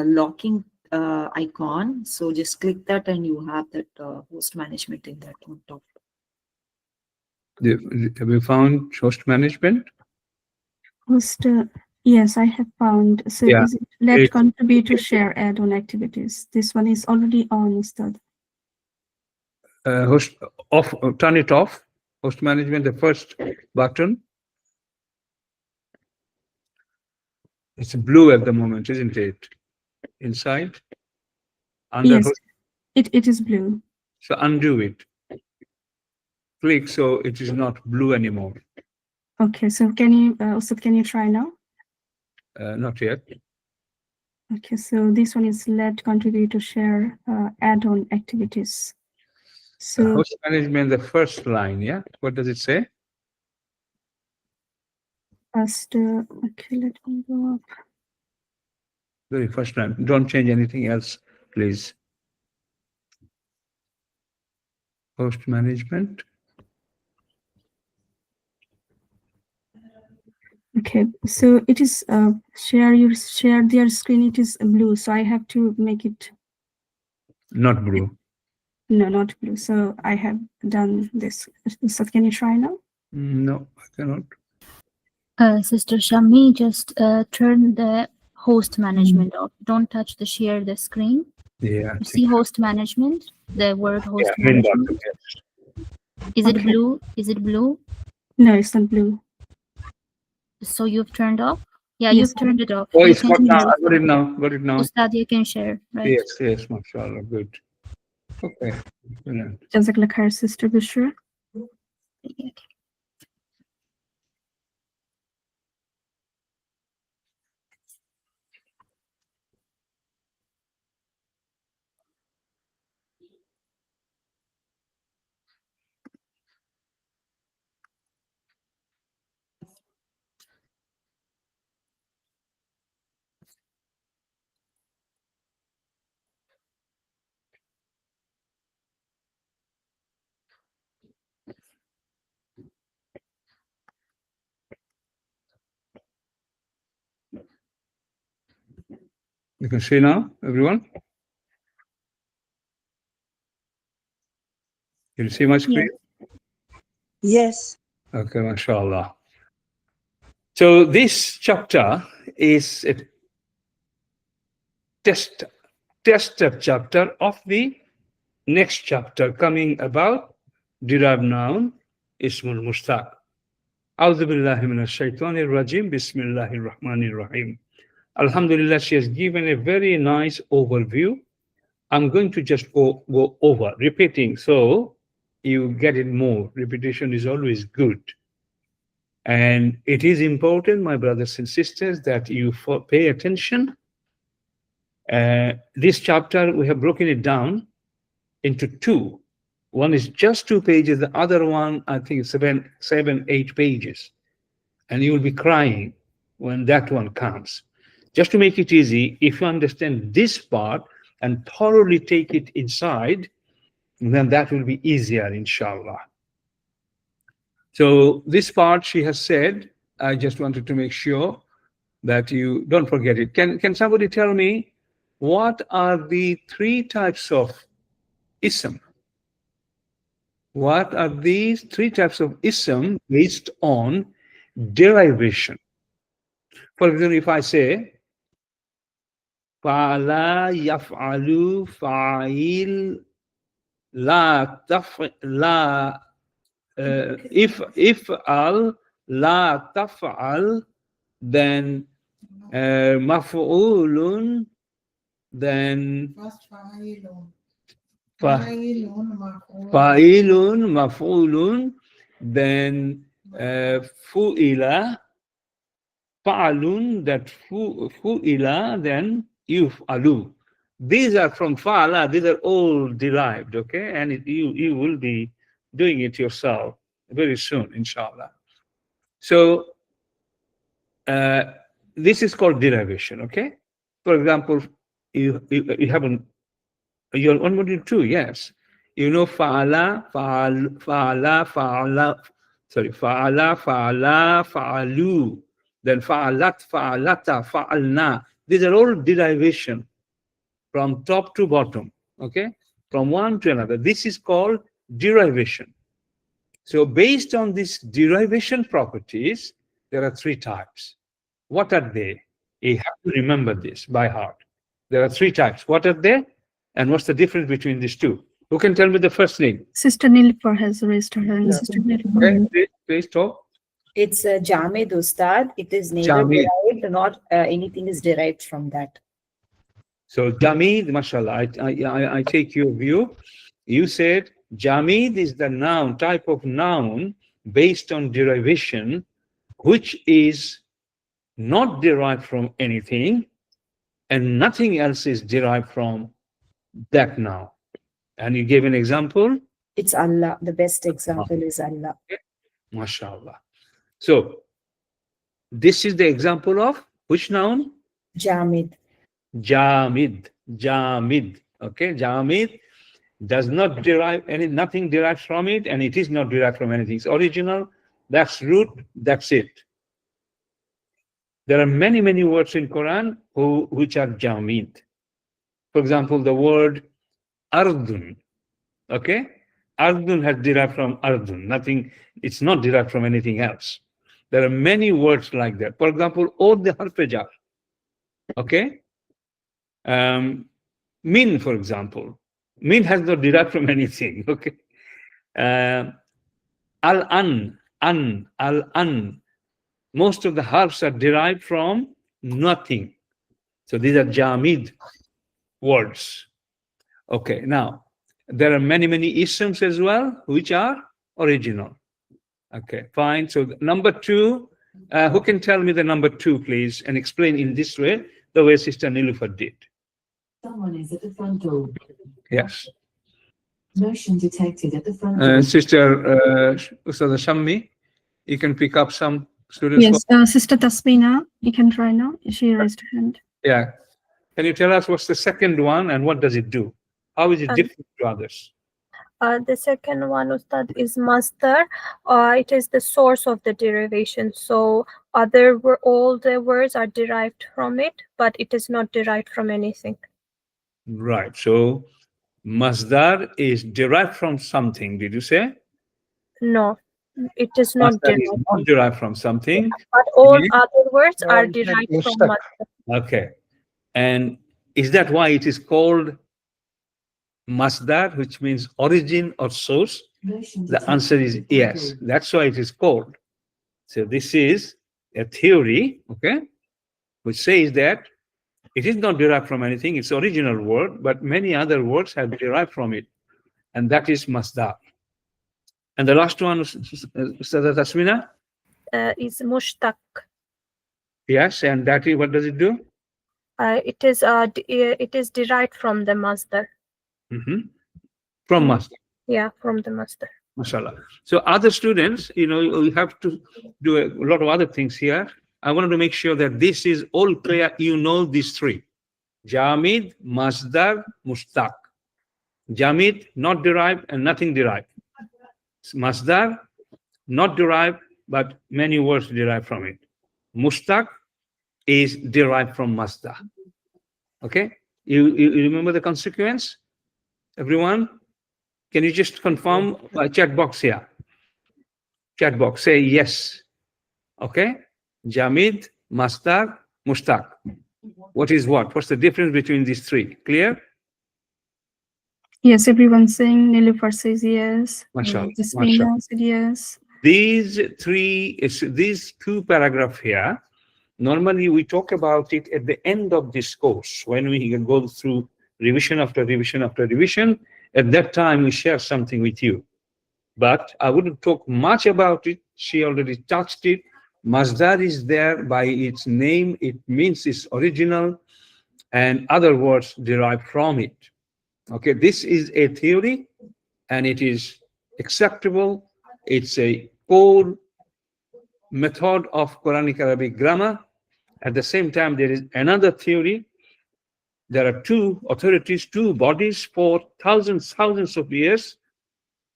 locking icon. So just click that and you have that host management in that on top. Have you found host management? Host, yes, I have found. So Yeah. is it let It- contributor share add-on activities? This one is already on, Ustad. Host off. Turn it off. Host management, the first button. It's blue at the moment, isn't it? Inside. Under Yes, host. it is blue. So undo it. Click so it is not blue anymore. Okay, so can you, Ustad, can you try now? Not yet. Okay, so this one is let contributor share add-on activities. So Host management, the first line. Yeah. What does it say? first, okay, let me go up. Very first line. Don't change anything else, please. Host management. Okay, so it is share their screen. It is blue, so I have to make it Not blue. no, not blue. So I have done this. So can you try now? No, I cannot. Sister Shami, just turn the host management off. Don't touch the share the screen. Yeah. I You think see host management, the word host main button, management. yes. Is it Okay. blue? Is it blue? No, it's not blue. So you've turned off? Yeah, Yes. you've turned it off. Oh, You it's got can now. share. I got it now. Got it now. Ustad, you can share, right? Yes, yes, mashallah. Good. Okay. Brilliant. Jazakallah khair, Sister Bushra. Okay. You can see now, everyone? Can you see my screen? Yes. Okay, mashallah. So this chapter is a tester chapter of the next chapter coming about derived noun, Ismul Mustaq. A'udhu billahi minash shaitanir rajim, bismillahir rahmanir rahim. Alhamdulillah, she has given a very nice overview. I'm going to just go over, repeating, so you get it more. Repetition is always good. And it is important, my brothers and sisters, that you pay attention. This chapter, we have broken it down into two. One is just 2 pages, the other one, I think, 7, 8 pages. And you will be crying when that one comes. Just to make it easy, if you understand this part and thoroughly take it inside, then that will be easier, inshallah. So this part she has said, I just wanted to make sure that you don't forget it. Can somebody tell me what are the 3 types of ism? What are these 3 types of ism based on derivation? For example, if I say fa'ala yaf'alu fa'il la if al la taf'al, then maf'ulun, then fa'ilun, maf'ulun, then fu'ila, fa'alun, that fu'ila, then yuf'alu. These are from fa'ala, these are all derived, okay? And you will be doing it yourself very soon, inshallah. So this is called derivation, okay? For example, you haven't, you're on module 2, yes. You know fa'ala, fa'alu, then fa'alat, fa'alata, fa'alna. These are all derivation from top to bottom, okay? From one to another. This is called derivation. So based on these derivation properties, there are 3 types. What are they? You have to remember this by heart. There are 3 types. What are they? And what's the difference between these 2? Who can tell me the first name? Sister Nilpur has raised her hand. Yeah. Sister Nilpur. Okay, please talk. It's a Jamid Ustad. It is neither Jamid. derived, not anything is derived from that. So Jamid, mashallah, I take your view. You said Jamid is the noun, type of noun based on derivation, which is not derived from anything, and nothing else is derived from that noun. And you gave an example? It's Allah. The best example is Allah. Mashallah. So this is the example of which noun? Jamid. Jamid. Jamid. Okay, Jamid does not derive nothing derives from it, and it is not derived from anything. It's original, that's root, that's it. There are many, many words in Quran which are Jamid. For example, the word Ardun. Okay? Ardun has derived from Ardun. Nothing, it's not derived from anything else. There are many words like that. For example, Od the Harfejar. Okay? Min, for example. Min has not derived from anything. Okay? Al-an, al-an. Most of the harfs are derived from nothing. So these are Jamid words. Okay, now, there are many, many isms as well, which are original. Okay, fine. So number 2, who can tell me the number 2, please, and explain in this way, the way Sister Nilufar did. Someone is at the front door. Yes. Motion detected at the front door. Sister Ustada Shammi, you can pick up some students. Yes, Sister Tasmina, you can try now. She raised her hand. Yeah. Can you tell us what's the second one and what does it do? How is it different to others? The second one, Ustad, is masdar. It is the source of the derivation. So all the words are derived from it, but it is not derived from anything. Right. So masdar is derived from something. Did you say? No, it is not Masdar is derived. not derived from something. But all It is- other words are All derived from mustaq. masdar. Okay. And is that why it is called masdar, which means origin or source? The answer is yes. That's why it is called. So this is a theory, okay, which says that it is not derived from anything. It's original word, but many other words have derived from it, and that is masdar. And the last one, Ustadha Tasmina? Is mushtaq. Yes, and that is, what does it do? It is derived from the masdar. From masdar. Yeah, from the masdar. Mashallah. So other students, we have to do a lot of other things here. I wanted to make sure that this is all clear. You know these three: Jamid, Masdar, Mustaq. Jamid, not derived and nothing derived. Masdar, not derived, but many words derived from it. Mustaq is derived from Masdar. Okay? You remember the consequence? Everyone? Can you just confirm chat box here? Chat box, say yes. Okay? Jamid, Masdar, Mustaq. What is what? What's the difference between these three? Clear? Yes, everyone's saying. Nilufar says yes. Mashallah, Jasmina mashallah. said yes. These two paragraphs here, normally we talk about it at the end of this course, when we go through revision after revision after revision. At that time, we share something with you. But I wouldn't talk much about it. She already touched it. Masdar is there by its name. It means it's original, and other words derived from it. Okay, this is a theory, and it is acceptable. It's a core method of Quranic Arabic grammar. At the same time, there is another theory. There are two authorities, two bodies for thousands of years,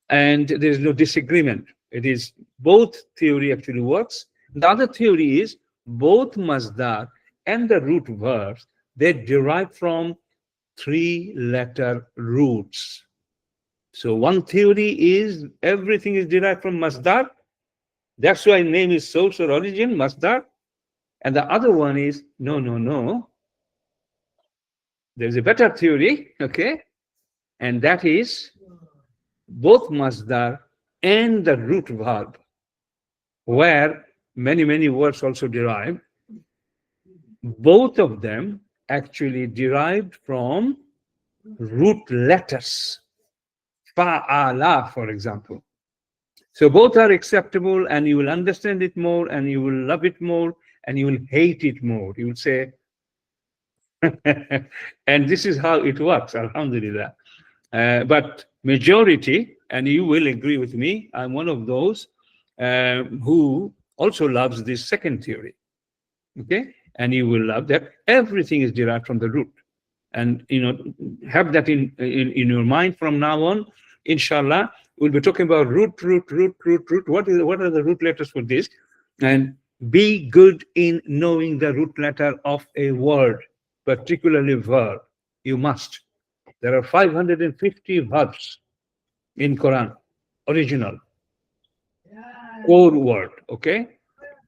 and there is no disagreement. It is both theory actually works. The other theory is both masdar and the root verbs, they derive from three-letter roots. So one theory is everything is derived from masdar. That's why name is source or origin, masdar. And the other one is no. There's a better theory, okay? And that is both masdar and the root verb, where many words also derive. Both of them actually derived from root letters. Fa'ala, for example. So both are acceptable, and you will understand it more, and you will love it more, and you will hate it more. You will say, and this is how it works, alhamdulillah. But majority, and you will agree with me, I'm one of those who also loves this second theory. Okay? And you will love that everything is derived from the root. And have that in your mind from now on. Inshallah, we'll be talking about root. What are the root letters for this? And be good in knowing the root letter of a word, particularly verb. You must. There are 550 verbs in Quran, original, core word, okay?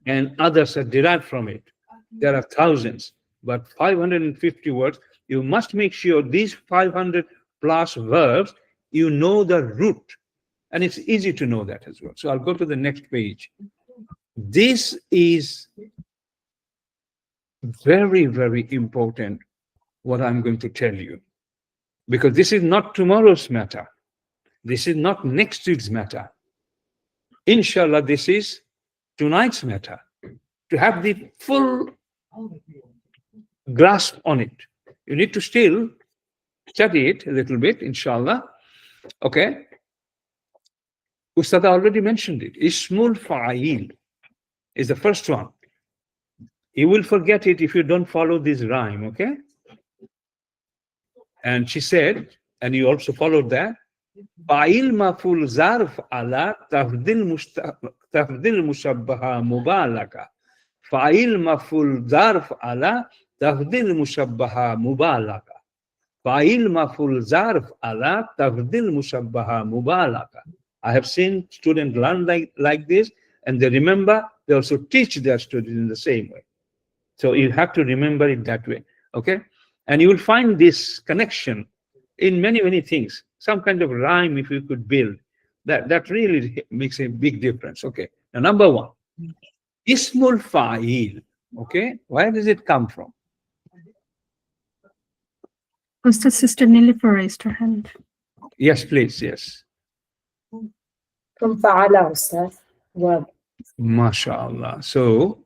And others are derived from it. There are thousands, but 550 words. You must make sure these 500 plus verbs, you know the root. And it's easy to know that as well. So I'll go to the next page. This is very important, what I'm going to tell you. Because this is not tomorrow's matter. This is not next week's matter. Inshallah, this is tonight's matter. To have the full grasp on it. You need to still study it a little bit, inshallah. Okay. Ustad already mentioned it. Ismul Fa'il is the first one. You will forget it if you don't follow this rhyme, okay? And she said, and you also followed that, Fa'il maf'ul zarf ala tafdil mushabbaha mubalaga. Fa'il maf'ul zarf ala tafdil mushabbaha mubalaga. Fa'il maf'ul zarf ala tafdil mushabbaha mubalaga. I have seen students learn like this, and they remember. They also teach their students in the same way. So you have to remember it that way, okay? And you will find this connection in many things. Some kind of rhyme, if you could build, that really makes a big difference. Okay. Now, number one, ismul fa'il. Okay, where does it come from? Ustad, Sister Nilüfer raised her hand. Yes, please. Yes. From fa'ala, Ustad. Verb. MashaAllah. So,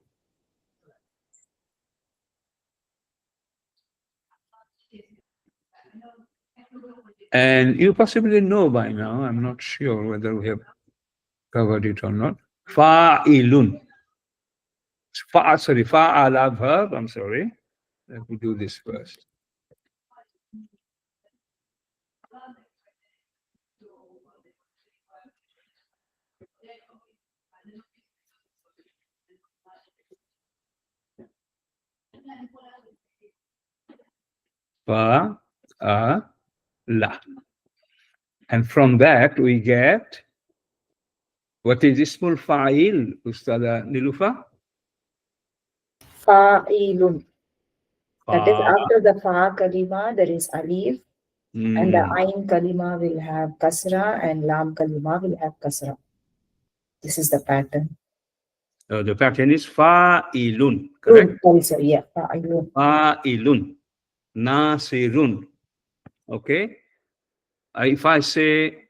and you possibly know by now, I'm not sure whether we have covered it or not. Fa'ilun. Sorry, fa'ala verb. I'm sorry. Let me do this first. Fa'ala. And from that we get, what is ismul fa'il, Ustada Nilufa? Fa'ilun. That is after the fa kalima, there is alif, and the ain kalima will have kasra, and lam kalima will have kasra. This is the pattern. The pattern is fa'ilun, correct? Also, yeah, fa'ilun. Fa'ilun, nasirun. Okay. If I say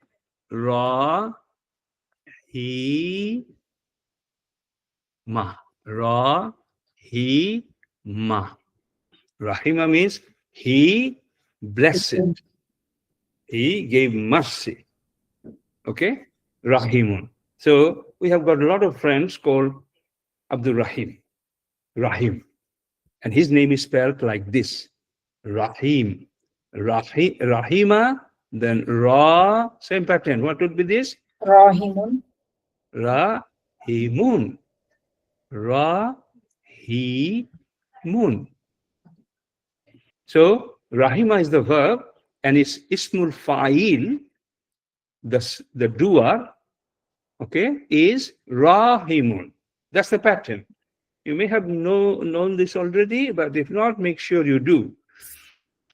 ra, he, ma, ra, he, ma. Rahima means he blessed. He gave mercy. Okay? Rahimun. So we have got a lot of friends called Abdul Rahim. Rahim. And his name is spelled like this. Rahim. Rahima, then Ra, same pattern. What would be this? Rahimun. Rahimun. Rahimun. So Rahima is the verb, and it's ismul fa'il, the doer, okay, is Rahimun. That's the pattern. You may have known this already, but if not, make sure you do.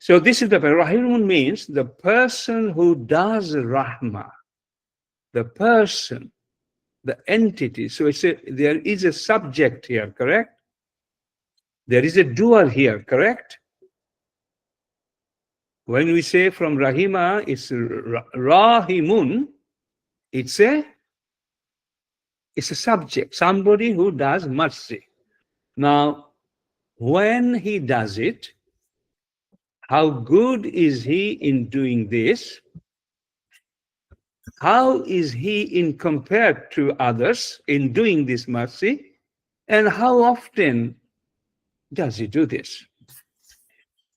So this is the Rahimun means the person who does Rahma, the person, the entity. So there is a subject here, correct? There is a doer here, correct? When we say from Rahima, it's Rahimun, it's a subject, somebody who does mercy. Now, when he does it, how good is he in doing this? How is he in compared to others in doing this mercy? And how often does he do this?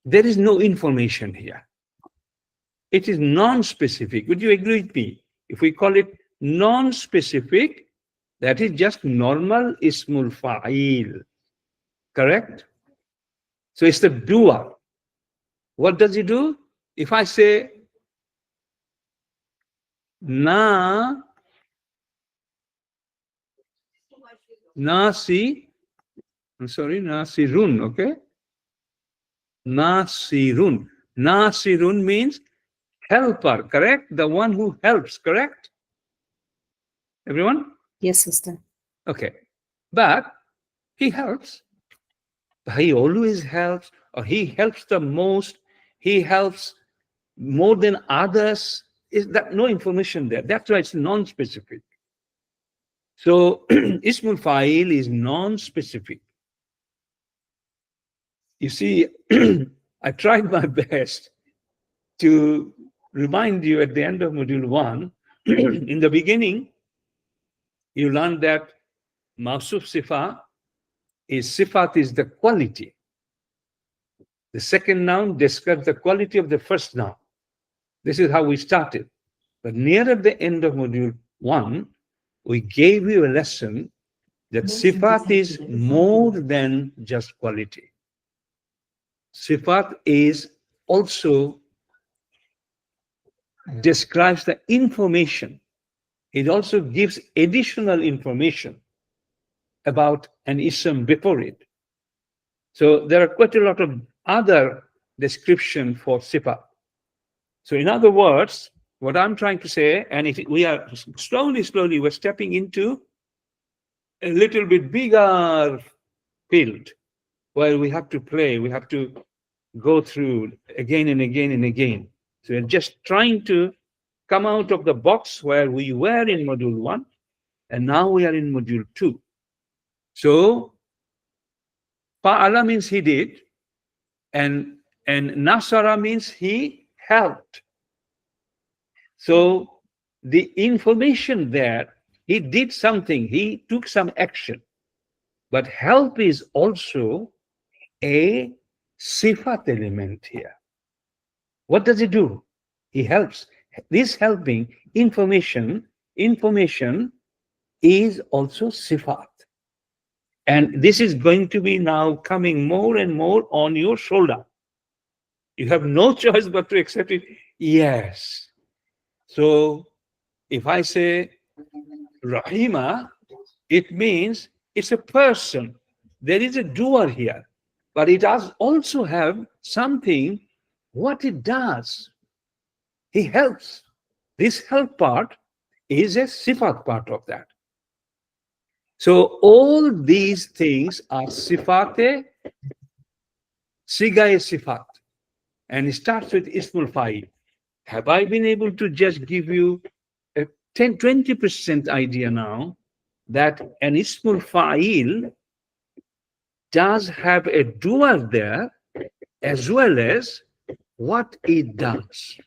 There is no information here. It is non-specific. Would you agree with me? If we call it non-specific, that is just normal ismul fa'il. Correct? So it's the doer. What does he do? If I say nasirun, okay? Nasirun. Nasirun means helper, correct? The one who helps, correct? Everyone? Yes, sister. Okay. But he helps. He always helps, or he helps the most. He helps more than others. Is that no information there? That's why it's non-specific. So ismul fa'il is non-specific. You see, I tried my best to remind you at the end of module 1. In the beginning, you learned that Mawsuf Sifat is the quality. The second noun describes the quality of the first noun. This is how we started. But near at the end of module 1, we gave you a lesson that sifat is more than just quality. Sifat is also describes the information. It also gives additional information about an ism before it. So there are quite a lot of other description for sifat. So in other words, what I'm trying to say, and we are slowly, we're stepping into a little bit bigger field where we have to play, we have to go through again and again and again. So we're just trying to come out of the box where we were in module 1, and now we are in module 2. So fa'ala means he did, and nasara means he helped. So the information there, he did something, he took some action. But help is also a sifat element here. What does he do? He helps. This helping information is also sifat. And this is going to be now coming more and more on your shoulder. You have no choice but to accept it. Yes. So if I say Rahima, it means it's a person. There is a doer here. But it does also have something, what it does. He helps. This help part is a sifat part of that. So all these things are sifate, sigaye sifat. And it starts with ismul fa'il. Have I been able to just give you a 10-20% idea now that an ismul fa'il does have a doer there as well as what it does?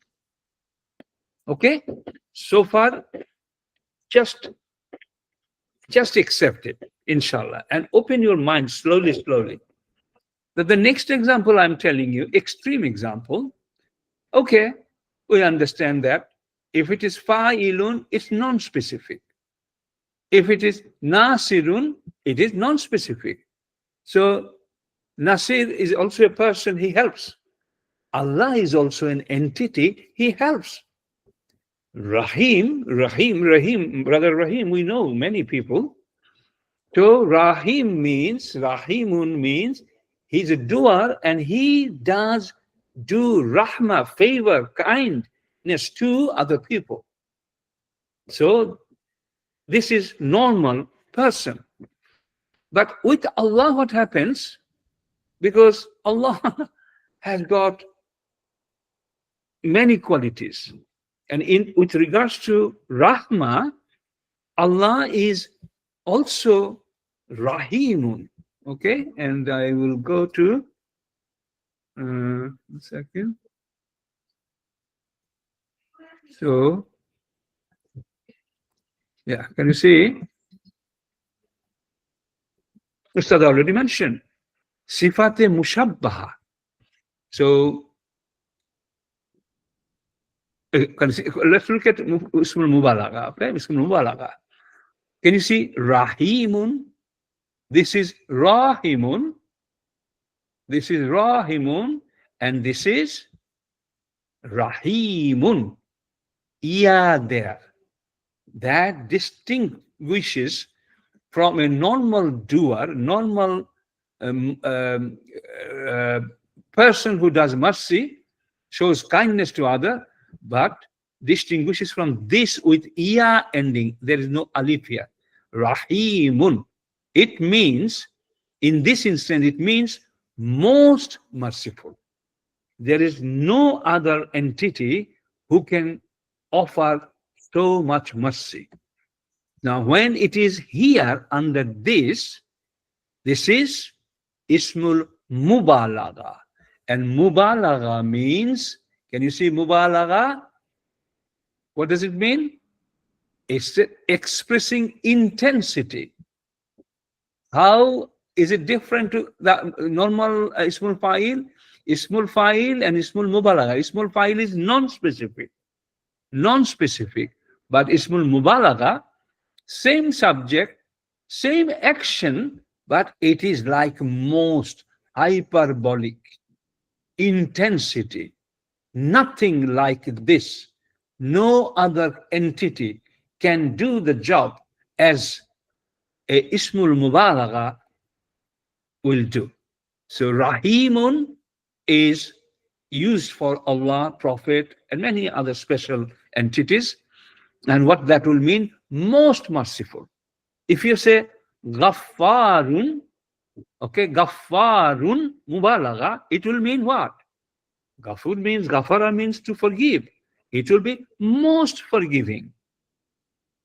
Okay? So far, just accept it, inshallah, and open your mind slowly. That the next example I'm telling you, extreme example, okay, we understand that if it is fa'ilun, it's non-specific. If it is nasirun, it is non-specific. So Nasir is also a person, he helps. Allah is also an entity, he helps. Rahim, Brother Rahim, we know many people. So Rahimun means he's a doer and he does do rahmah, favor, kindness to other people. So this is normal person. But with Allah, what happens? Because Allah has got many qualities. And with regards to Rahmah, Allah is also Rahimun. Okay? And I will go to, one second. So, yeah, can you see? Ustad already mentioned. Sifate mushabbaha. So, let's look at Ismul Mubalagha. Okay, Ismul Mubalagha. Can you see Rahimun? This is Rahimun. This is Rahimun. And this is Rahimun. Ya there. That distinguishes from a normal doer, normal person who does mercy, shows kindness to other, but distinguishes from this with iya ending. There is no alif here. Rahimun. It means, in this instance, it means most merciful. There is no other entity who can offer so much mercy. Now, when it is here under this is Ismul Mubalagha. And Mubalagha means, can you see Mubalagha? What does it mean? It's expressing intensity. How is it different to the normal Ismul Fa'il? Ismul Fa'il and Ismul Mubalagha. Ismul Fa'il is non-specific. non-specific, but Ismul Mubalagha, same subject, same action, but it is like most hyperbolic intensity. Nothing like this. No other entity can do the job as a Ismul Mubalagha will do. So Rahimun is used for Allah, Prophet, and many other special entities. And what that will mean, most merciful. If you say Ghaffarun, okay, Ghaffarun Mubalagha, it will mean what? Ghafur means, Ghafara means to forgive. It will be most forgiving.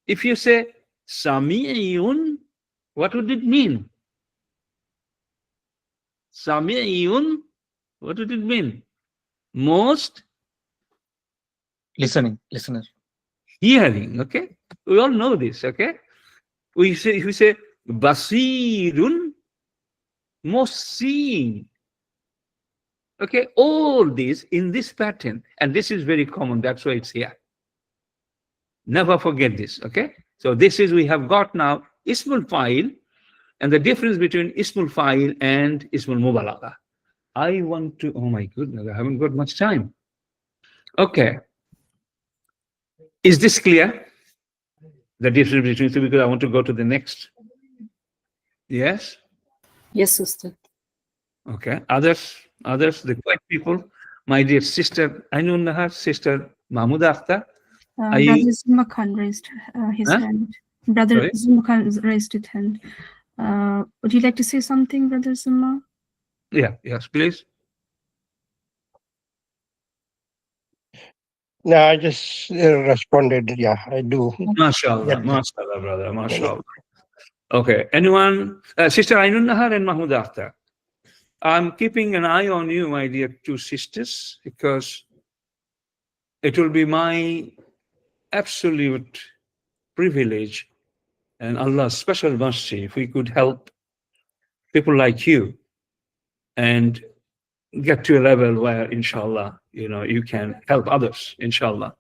If you say Sami'un, what would it mean? Sami'un, what would it mean? Most Listening, listener. hearing, okay? We all know this, okay? If we say Basirun, most seeing. Okay, all these in this pattern, and this is very common, that's why it's here. Never forget this, okay? So this is, we have got now Ismul Fa'il, and the difference between Ismul Fa'il and Ismul Mubalagha. I want to, oh my goodness, I haven't got much time. Okay. Is this clear? The difference between two, because I want to go to the next. Yes? Yes, Ustad. Okay. Others, the quiet people, my dear sister Ainun Nahar, sister Mahmoud Akhtar. Brother Zuma Khan raised his hand. Brother Zuma Khan raised his hand. Would you like to say something, Brother Zuma? Yeah, yes, please. No, I just responded. Yeah, I do. MashaAllah, MashaAllah, brother, MashaAllah. Okay, anyone? Sister Ainun Nahar and Mahmoud Akhtar. I'm keeping an eye on you, my dear two sisters, because it will be my absolute privilege and Allah's special mercy if we could help people like you and get to a level where, inshallah, you can help others, inshallah.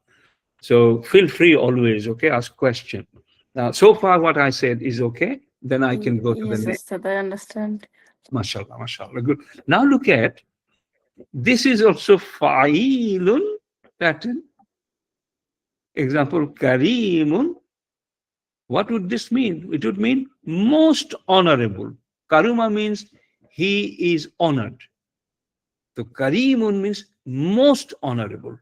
So feel free always, okay, ask question. Now, so far what I said is okay, then I can go to the next. Yes, I understand. MashaAllah, MashaAllah, good. Now look at, this is also fa'ilun pattern. Example, karimun. What would this mean? It would mean most honorable. Karuma means he is honored. So karimun means most honorable,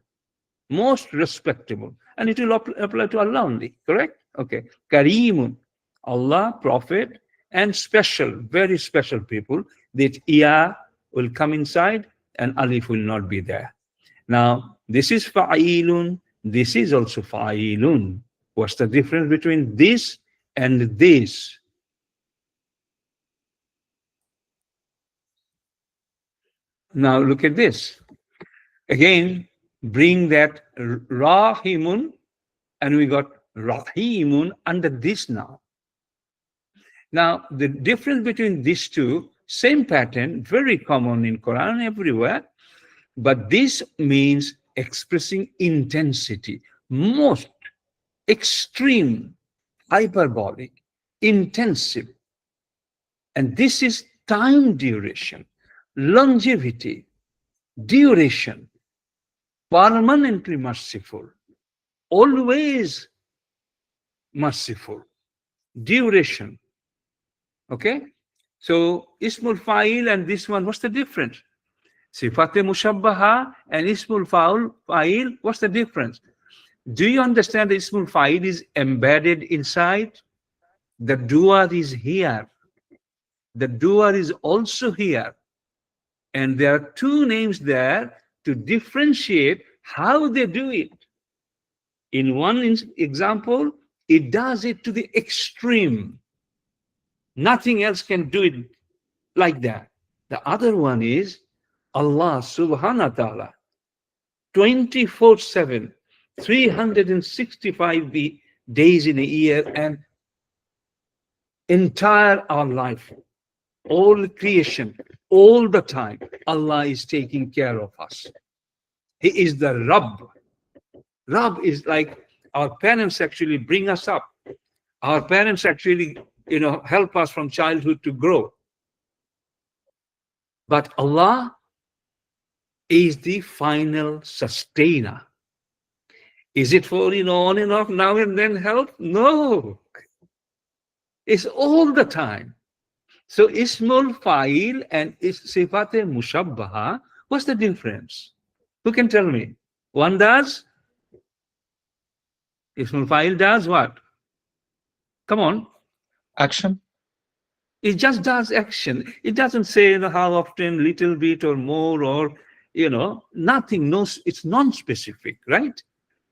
most respectable. And it will apply to Allah only, correct? Okay. Karimun, Allah, Prophet, and special, very special people, that Ya will come inside and Alif will not be there. Now, this is fa'ilun, this is also fa'ilun. What's the difference between this and this? Now look at this. Again, bring that Rahimun, and we got Rahimun under this now. Now, the difference between these two, same pattern, very common in Quran everywhere, but this means expressing intensity, most extreme, hyperbolic, intensive. And this is time duration, longevity, duration, permanently merciful, always merciful, duration. Okay? So, Ismul Fa'il and this one, what's the difference? Sifat Mushabbaha and Ismul Fa'il, what's the difference? Do you understand that Ismul Fa'il is embedded inside? The doer is here. The doer is also here. And there are two names there to differentiate how they do it. In one example, it does it to the extreme. Nothing else can do it like that. The other one is Allah subhanahu wa ta'ala, 24/7, 365 days in a year, and entire our life, all creation, all the time, Allah is taking care of us. He is the Rabb. Rab is like our parents actually bring us up. Our parents actually, help us from childhood to grow. But Allah is the final sustainer. Is it for, on and off, now and then help? No. It's all the time. So Ismul Fa'il and Sifate Mushabbaha, what's the difference? Who can tell me? One does? Ismul Fa'il does what? Come on. Action. It just does action. It doesn't say how often, little bit or more, or nothing. No, it's non-specific, right?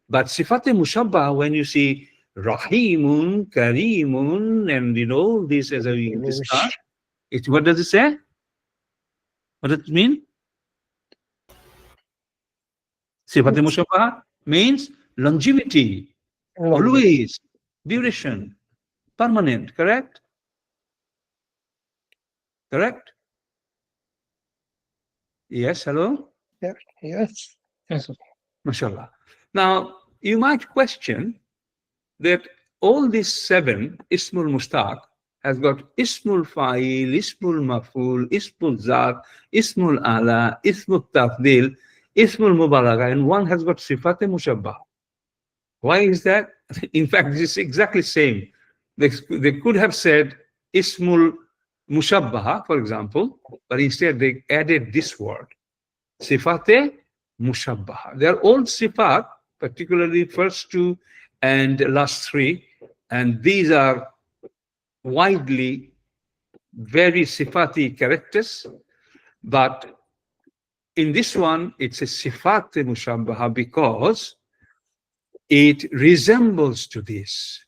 But Sifate Mushabbaha, when you see Rahimun, Karimun, and this as a start, what does it say? What does it mean? Sifate Mushabbaha means longevity, always, duration, permanent, correct? Correct? Yes, hello? Yeah, yes. Yes. MashaAllah. Now, you might question that all these 7 Ismul Mustaq has got Ismul Fa'il, Ismul Maf'ul, Ismul Zat, Ismul Ala, Ismul Tafdil, Ismul Mubalagha, and one has got Sifat Mushabbah. Why is that? In fact, this is exactly the same. They could have said Ismul Mushabbaha, for example, but instead they added this word, Sifate Mushabbaha. They are all Sifat, particularly first 2 and last 3, and these are widely very Sifati characters, but in this one, it's a Sifat Mushabbaha because it resembles to this.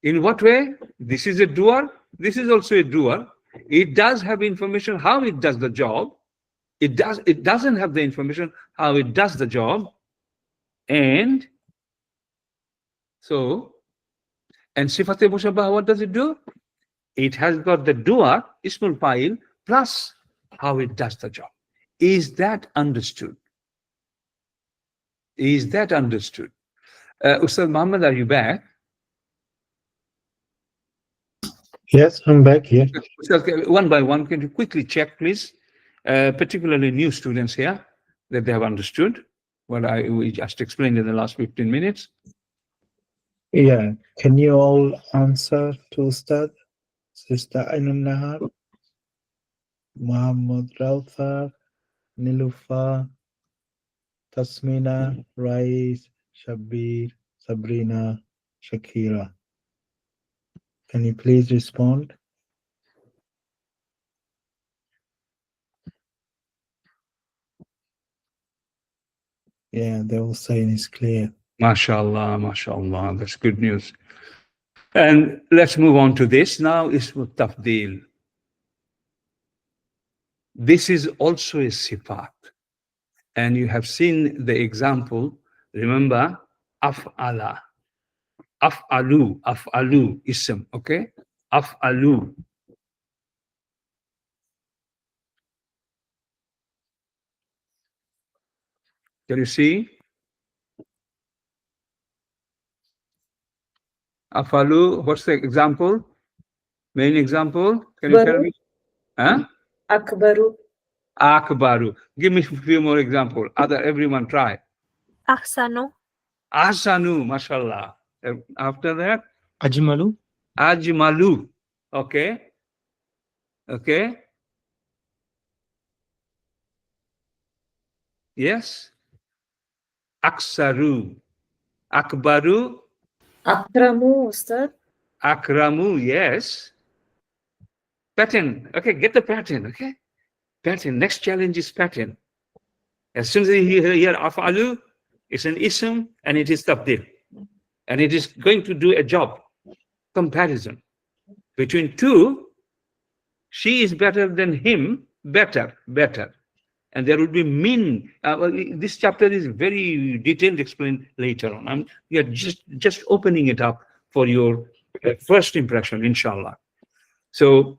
In what way? This is a doer. This is also a doer. It does have information how it does the job. It doesn't have the information how it does the job. And Sifat Mushabbaha, what does it do? It has got the doer, Ismul Fa'il, plus how it does the job. Is that understood? Is that understood? Ustad Muhammad, are you back? Yes, I'm back here. Okay, one by one, can you quickly check, please? Particularly new students here, that they have understood what we just explained in the last 15 minutes. Yeah, can you all answer to Ustad? Sister Ainun Nahar, Muhammad Rautha, Nilufa, Tasmina, Rais, Shabir, Sabrina, Shakira. Can you please respond? Yeah, they're all saying it's clear. MashaAllah, MashaAllah, that's good news. And let's move on to this. Now is Tafdil. This is also a sifat. And you have seen the example. Remember, af'ala. Af'alu, ism, okay? Af'alu. Can you see? Afalu, what's the example? Main example? Can you tell me? Huh? Akbaru. Akbaru. Give me a few more examples. Everyone try. Ahsanu. Ahsanu, mashallah. After that? Ajmalu. Ajmalu. Okay. Okay. Yes. Aksaru. Akbaru. Akramu, Ustad. Akramu, yes. Pattern. Okay, get the pattern, okay? Pattern. Next challenge is pattern. As soon as you hear afalu, it's an ism and it is tabdil. And it is going to do a job. Comparison. Between two, she is better than him, better. And there will be min. This chapter is very detailed, explained later on. We are just opening it up for your first impression, inshallah. So,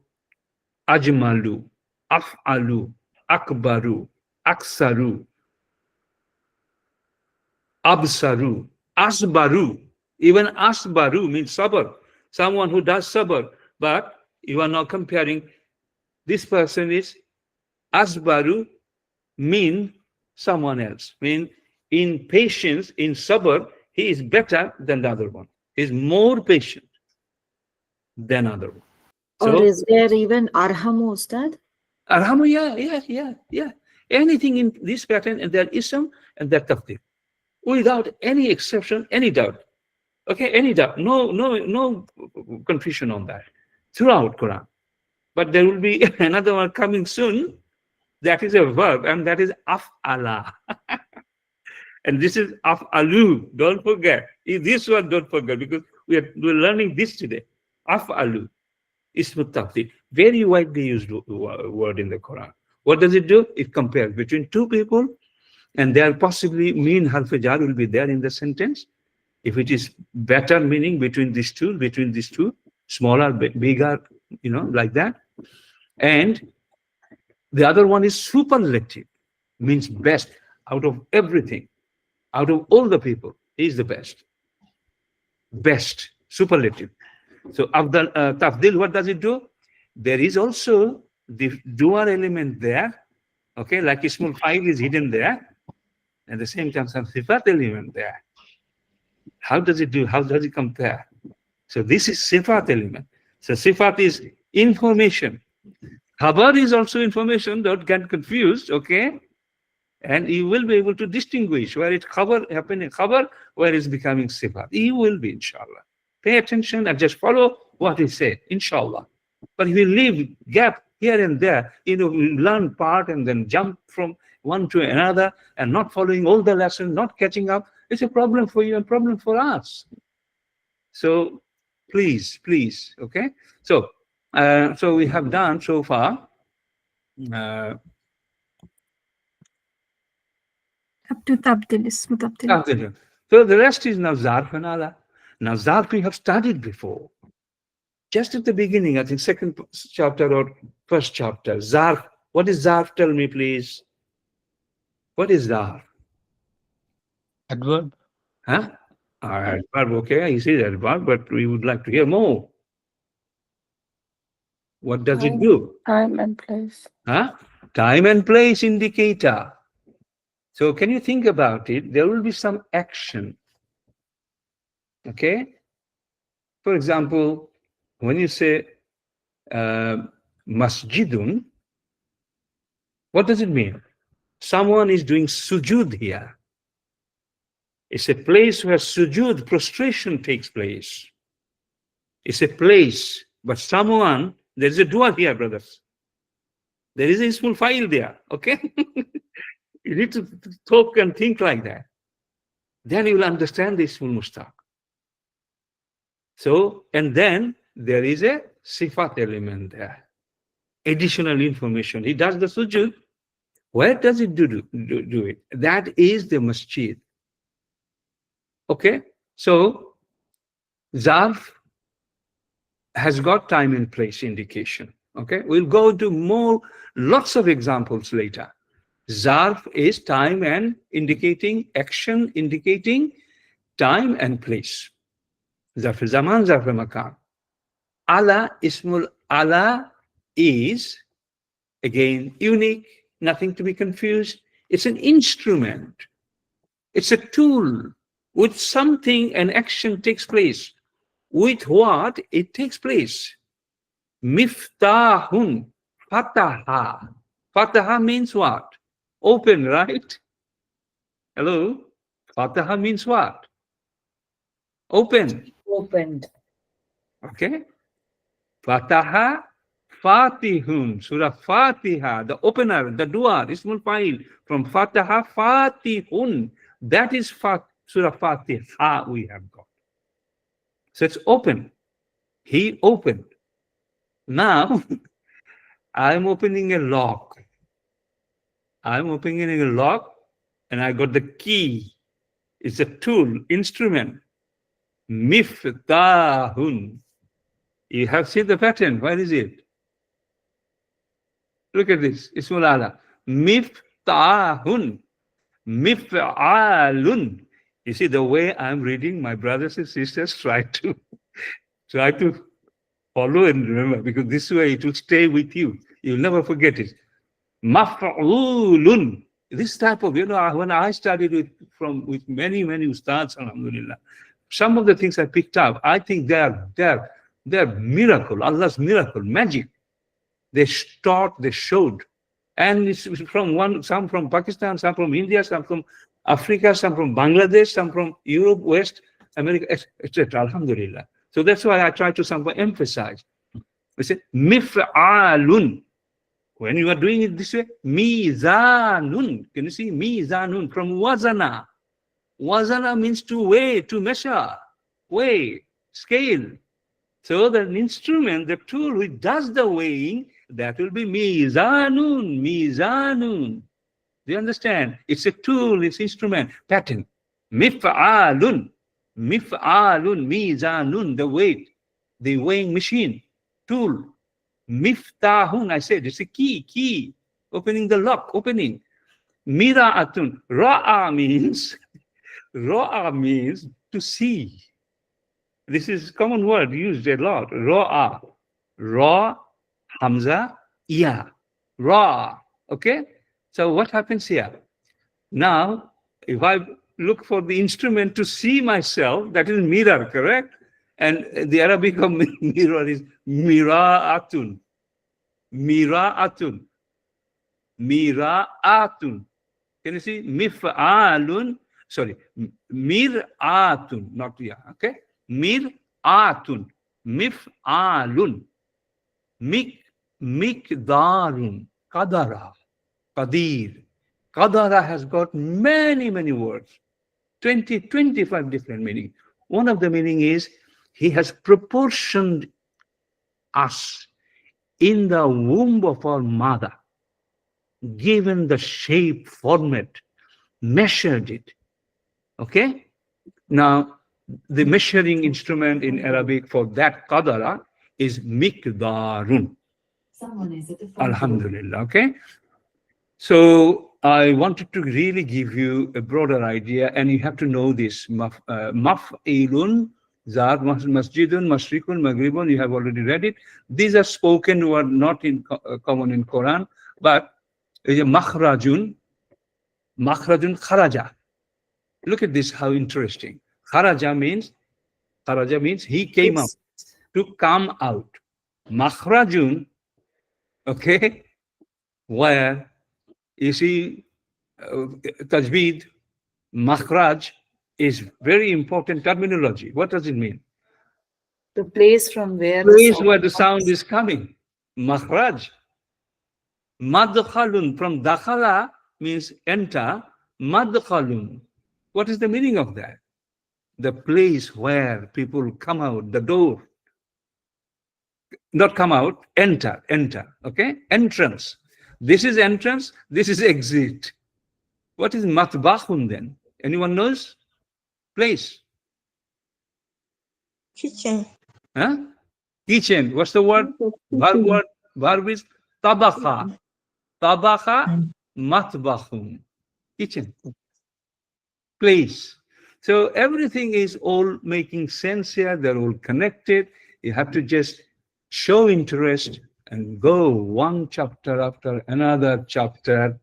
ajmalu, af'alu, akbaru, aksaru. Absaru, asbaru. Even asbaru means sabr. Someone who does sabr. But you are now comparing, this person is asbaru, mean someone else. Mean in patience, in sabr, he is better than the other one. He is more patient than other one. Or is there even arhamu, Ustad? Arhamu, yeah. Anything in this pattern, and there is some, and that tafdil, without any exception, any doubt. Okay, any doubt, no confusion on that throughout Quran. But there will be another one coming soon. That is a verb, and that is af'ala. And this is af'alu. Don't forget. This one, don't forget, because we're learning this today. Af'alu. Ismu tafdil. Very widely used word in the Quran. What does it do? It compares between two people, and there possibly mean harf jar will be there in the sentence. If it is better meaning between these two, smaller, bigger, like that. And the other one is superlative, means best out of everything, out of all the people. He is the best. Best, superlative. So after tafdil, what does it do? There is also the dual element there. Okay, like ismul fa'il is hidden there. At the same time, some sifat element there. How does it do? How does it compare? So this is sifat element. So sifat is information. Khabar is also information. Don't get confused, okay? And you will be able to distinguish where it's khabar happening, khabar, where it's becoming sifat. You will be, inshallah. Pay attention and just follow what he said, inshallah. But if you leave gap here and there, you learn part and then jump from one to another and not following all the lessons, not catching up, it's a problem for you and problem for us. So please, okay? So we have done so far up to tabdil, ismu tabdil. So the rest is now zarf and ala. Now zarf we have studied before. Just at the beginning, I think second chapter or first chapter. Zarf. What is zarf? Tell me, please. What is zarf? Adverb. Huh? Adverb, okay. I see that adverb, but we would like to hear more. What does it do? Time and place. Huh? Time and place indicator. So can you think about it? There will be some action. Okay? For example, when you say masjidun, what does it mean? Someone is doing sujud here. It's a place where sujud, prostration takes place. It's a place, but someone, there is a dua here, brothers. There is a ismul fa'il there, okay? You need to talk and think like that. Then you will understand the ismul mustaq. So, and then there is a sifat element there. Additional information. He does the sujud. Where does it do it? That is the masjid. Okay, so zarf has got time and place indication. Okay, we'll go into lots of examples later. Zarf is time and indicating action, indicating time and place. Zarf zaman, zarf makan. Ala, ismul ala is again unique, nothing to be confused. It's an instrument. It's a tool. With something, an action takes place. With what? It takes place. Miftahun, fataha. Fataha means what? Open, right? Hello? Fataha means what? Open. Opened. Okay? Fataha, fatihun. Surah Fatiha, the opener, the dua, ismul fa'il. From Fataha, fatihun. That is Surah Fatiha we have got. So it's open. He opened. Now, I'm opening a lock. I'm opening a lock and I got the key. It's a tool, instrument. Miftahun. You have seen the pattern. Where is it? Look at this. Ismul ala. Miftahun. Mif'alun. You see, the way I'm reading, my brothers and sisters try to follow and remember, because this way it will stay with you. You'll never forget it. Maf'ulun. This type of, when I studied with many ustads, alhamdulillah, some of the things I picked up, I think they're miracle, Allah's miracle, magic. They taught, they showed. And it's from some from Pakistan, some from India, some from Africa, some from Bangladesh, some from Europe, West America, etc. Alhamdulillah. So that's why I try to somehow emphasize. We say mif'alun. When you are doing it this way, mizanun. Can you see mizanun from wazana? Wazana means to weigh, to measure, weigh, scale. So the instrument, the tool which does the weighing, that will be mizanun, mizanun. Do you understand? It's a tool, it's instrument, pattern. Mif'alun, mif'alun, mizanun, the weight, the weighing machine, tool. Miftahun, I said, it's a key, opening the lock, opening. Mira'atun, ra'a means to see. This is a common word used a lot. Ra'a, ra, hamza, ya, ra. Okay? So what happens here? Now, if I look for the instrument to see myself, that is mirror, correct? And the Arabic of mirror is mira'atun. Mira'atun. Mira'atun. Can you see? Mif'alun. Sorry. Mir'atun. Not ya. Okay? Mir'atun. Mif'alun. Mikdarun. Qadara. Qadir. Qadara has got many words. 25 different meanings. One of the meaning is he has proportioned us in the womb of our mother, given the shape, format, measured it. Okay? Now, the measuring instrument in Arabic for that qadara is mikdarun. Someone is at the front door. Alhamdulillah. Okay? So I wanted to really give you a broader idea, and you have to know this. Maf'ilun, Zar, Masjidun, Mashrikun, Maghribun, you have already read it. These are spoken word not common in Quran, but is a makhrajun, kharaja. Look at this, how interesting. Kharaja means he came out, to come out. Makhrajun, okay, where you see tajweed, makhraj is very important terminology. What does it mean? The place from where The sound is coming. Makhraj. Madkhalun, from dakhala means enter. Madkhalun. What is the meaning of that? The place where people come out, the door. Not come out, enter. Okay? Entrance. This is entrance, this is exit. What is matbahun then? Anyone knows? Place. Kitchen. Huh? Kitchen. What's the word? Verb is tabakha. Tabakha, matbahun. Kitchen. Place. So everything is all making sense here. They're all connected. You have to just show interest and go one chapter after another chapter.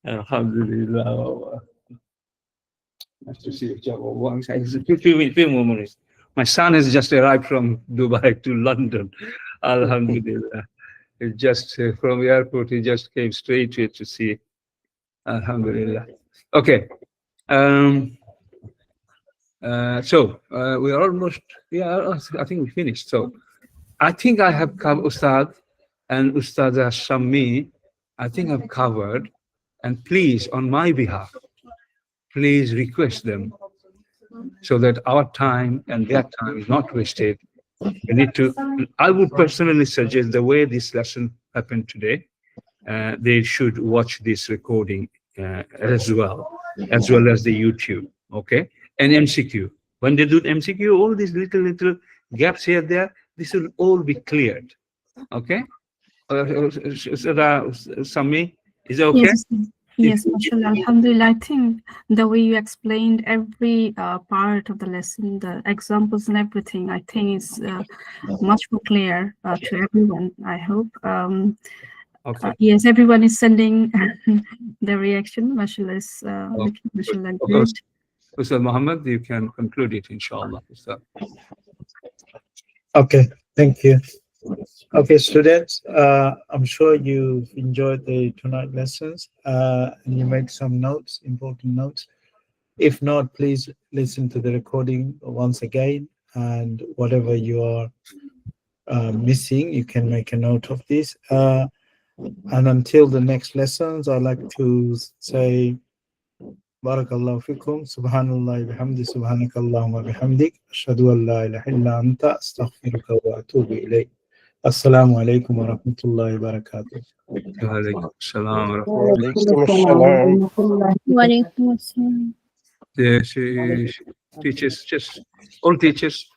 Alhamdulillah. Nice to see you. Few more minutes. My son has just arrived from Dubai to London. Alhamdulillah. He just from the airport, he just came straight here to see. Alhamdulillah. Okay. So we are almost, I think we finished. So I think I have covered Ustad and Ustada Shami. I think I've covered. And please, on my behalf, please request them so that our time and their time is not wasted. We need to, I would personally suggest the way this lesson happened today, they should watch this recording as well as the YouTube, okay? And MCQ. When they do MCQ, all these little gaps here, there, this will all be cleared, okay? Sami, is it okay? Yes. Yes, mashallah, alhamdulillah. I think the way you explained every part of the lesson, the examples and everything, I think is much more clear to everyone, I hope. Yes, everyone is sending the reaction. Mashallah is looking, mashallah, good. Ustad Muhammad, you can conclude it, inshallah. Ustad. Okay, thank you. Okay, students, I'm sure you've enjoyed the tonight lessons and you made some notes, important notes. If not, please listen to the recording once again, and whatever you are missing, you can make a note of this. And until the next lessons, I'd like to say Barakallahu fikum, subhanallah bihamdi, subhanakallahumma bihamdik, ashhadu an la ilaha illa anta, astaghfiruka wa atubu ilayk. Assalamu alaikum wa rahmatullahi wa barakatuh. Wa alaikum assalam. Wa alaikum assalam. Teachers, just all teachers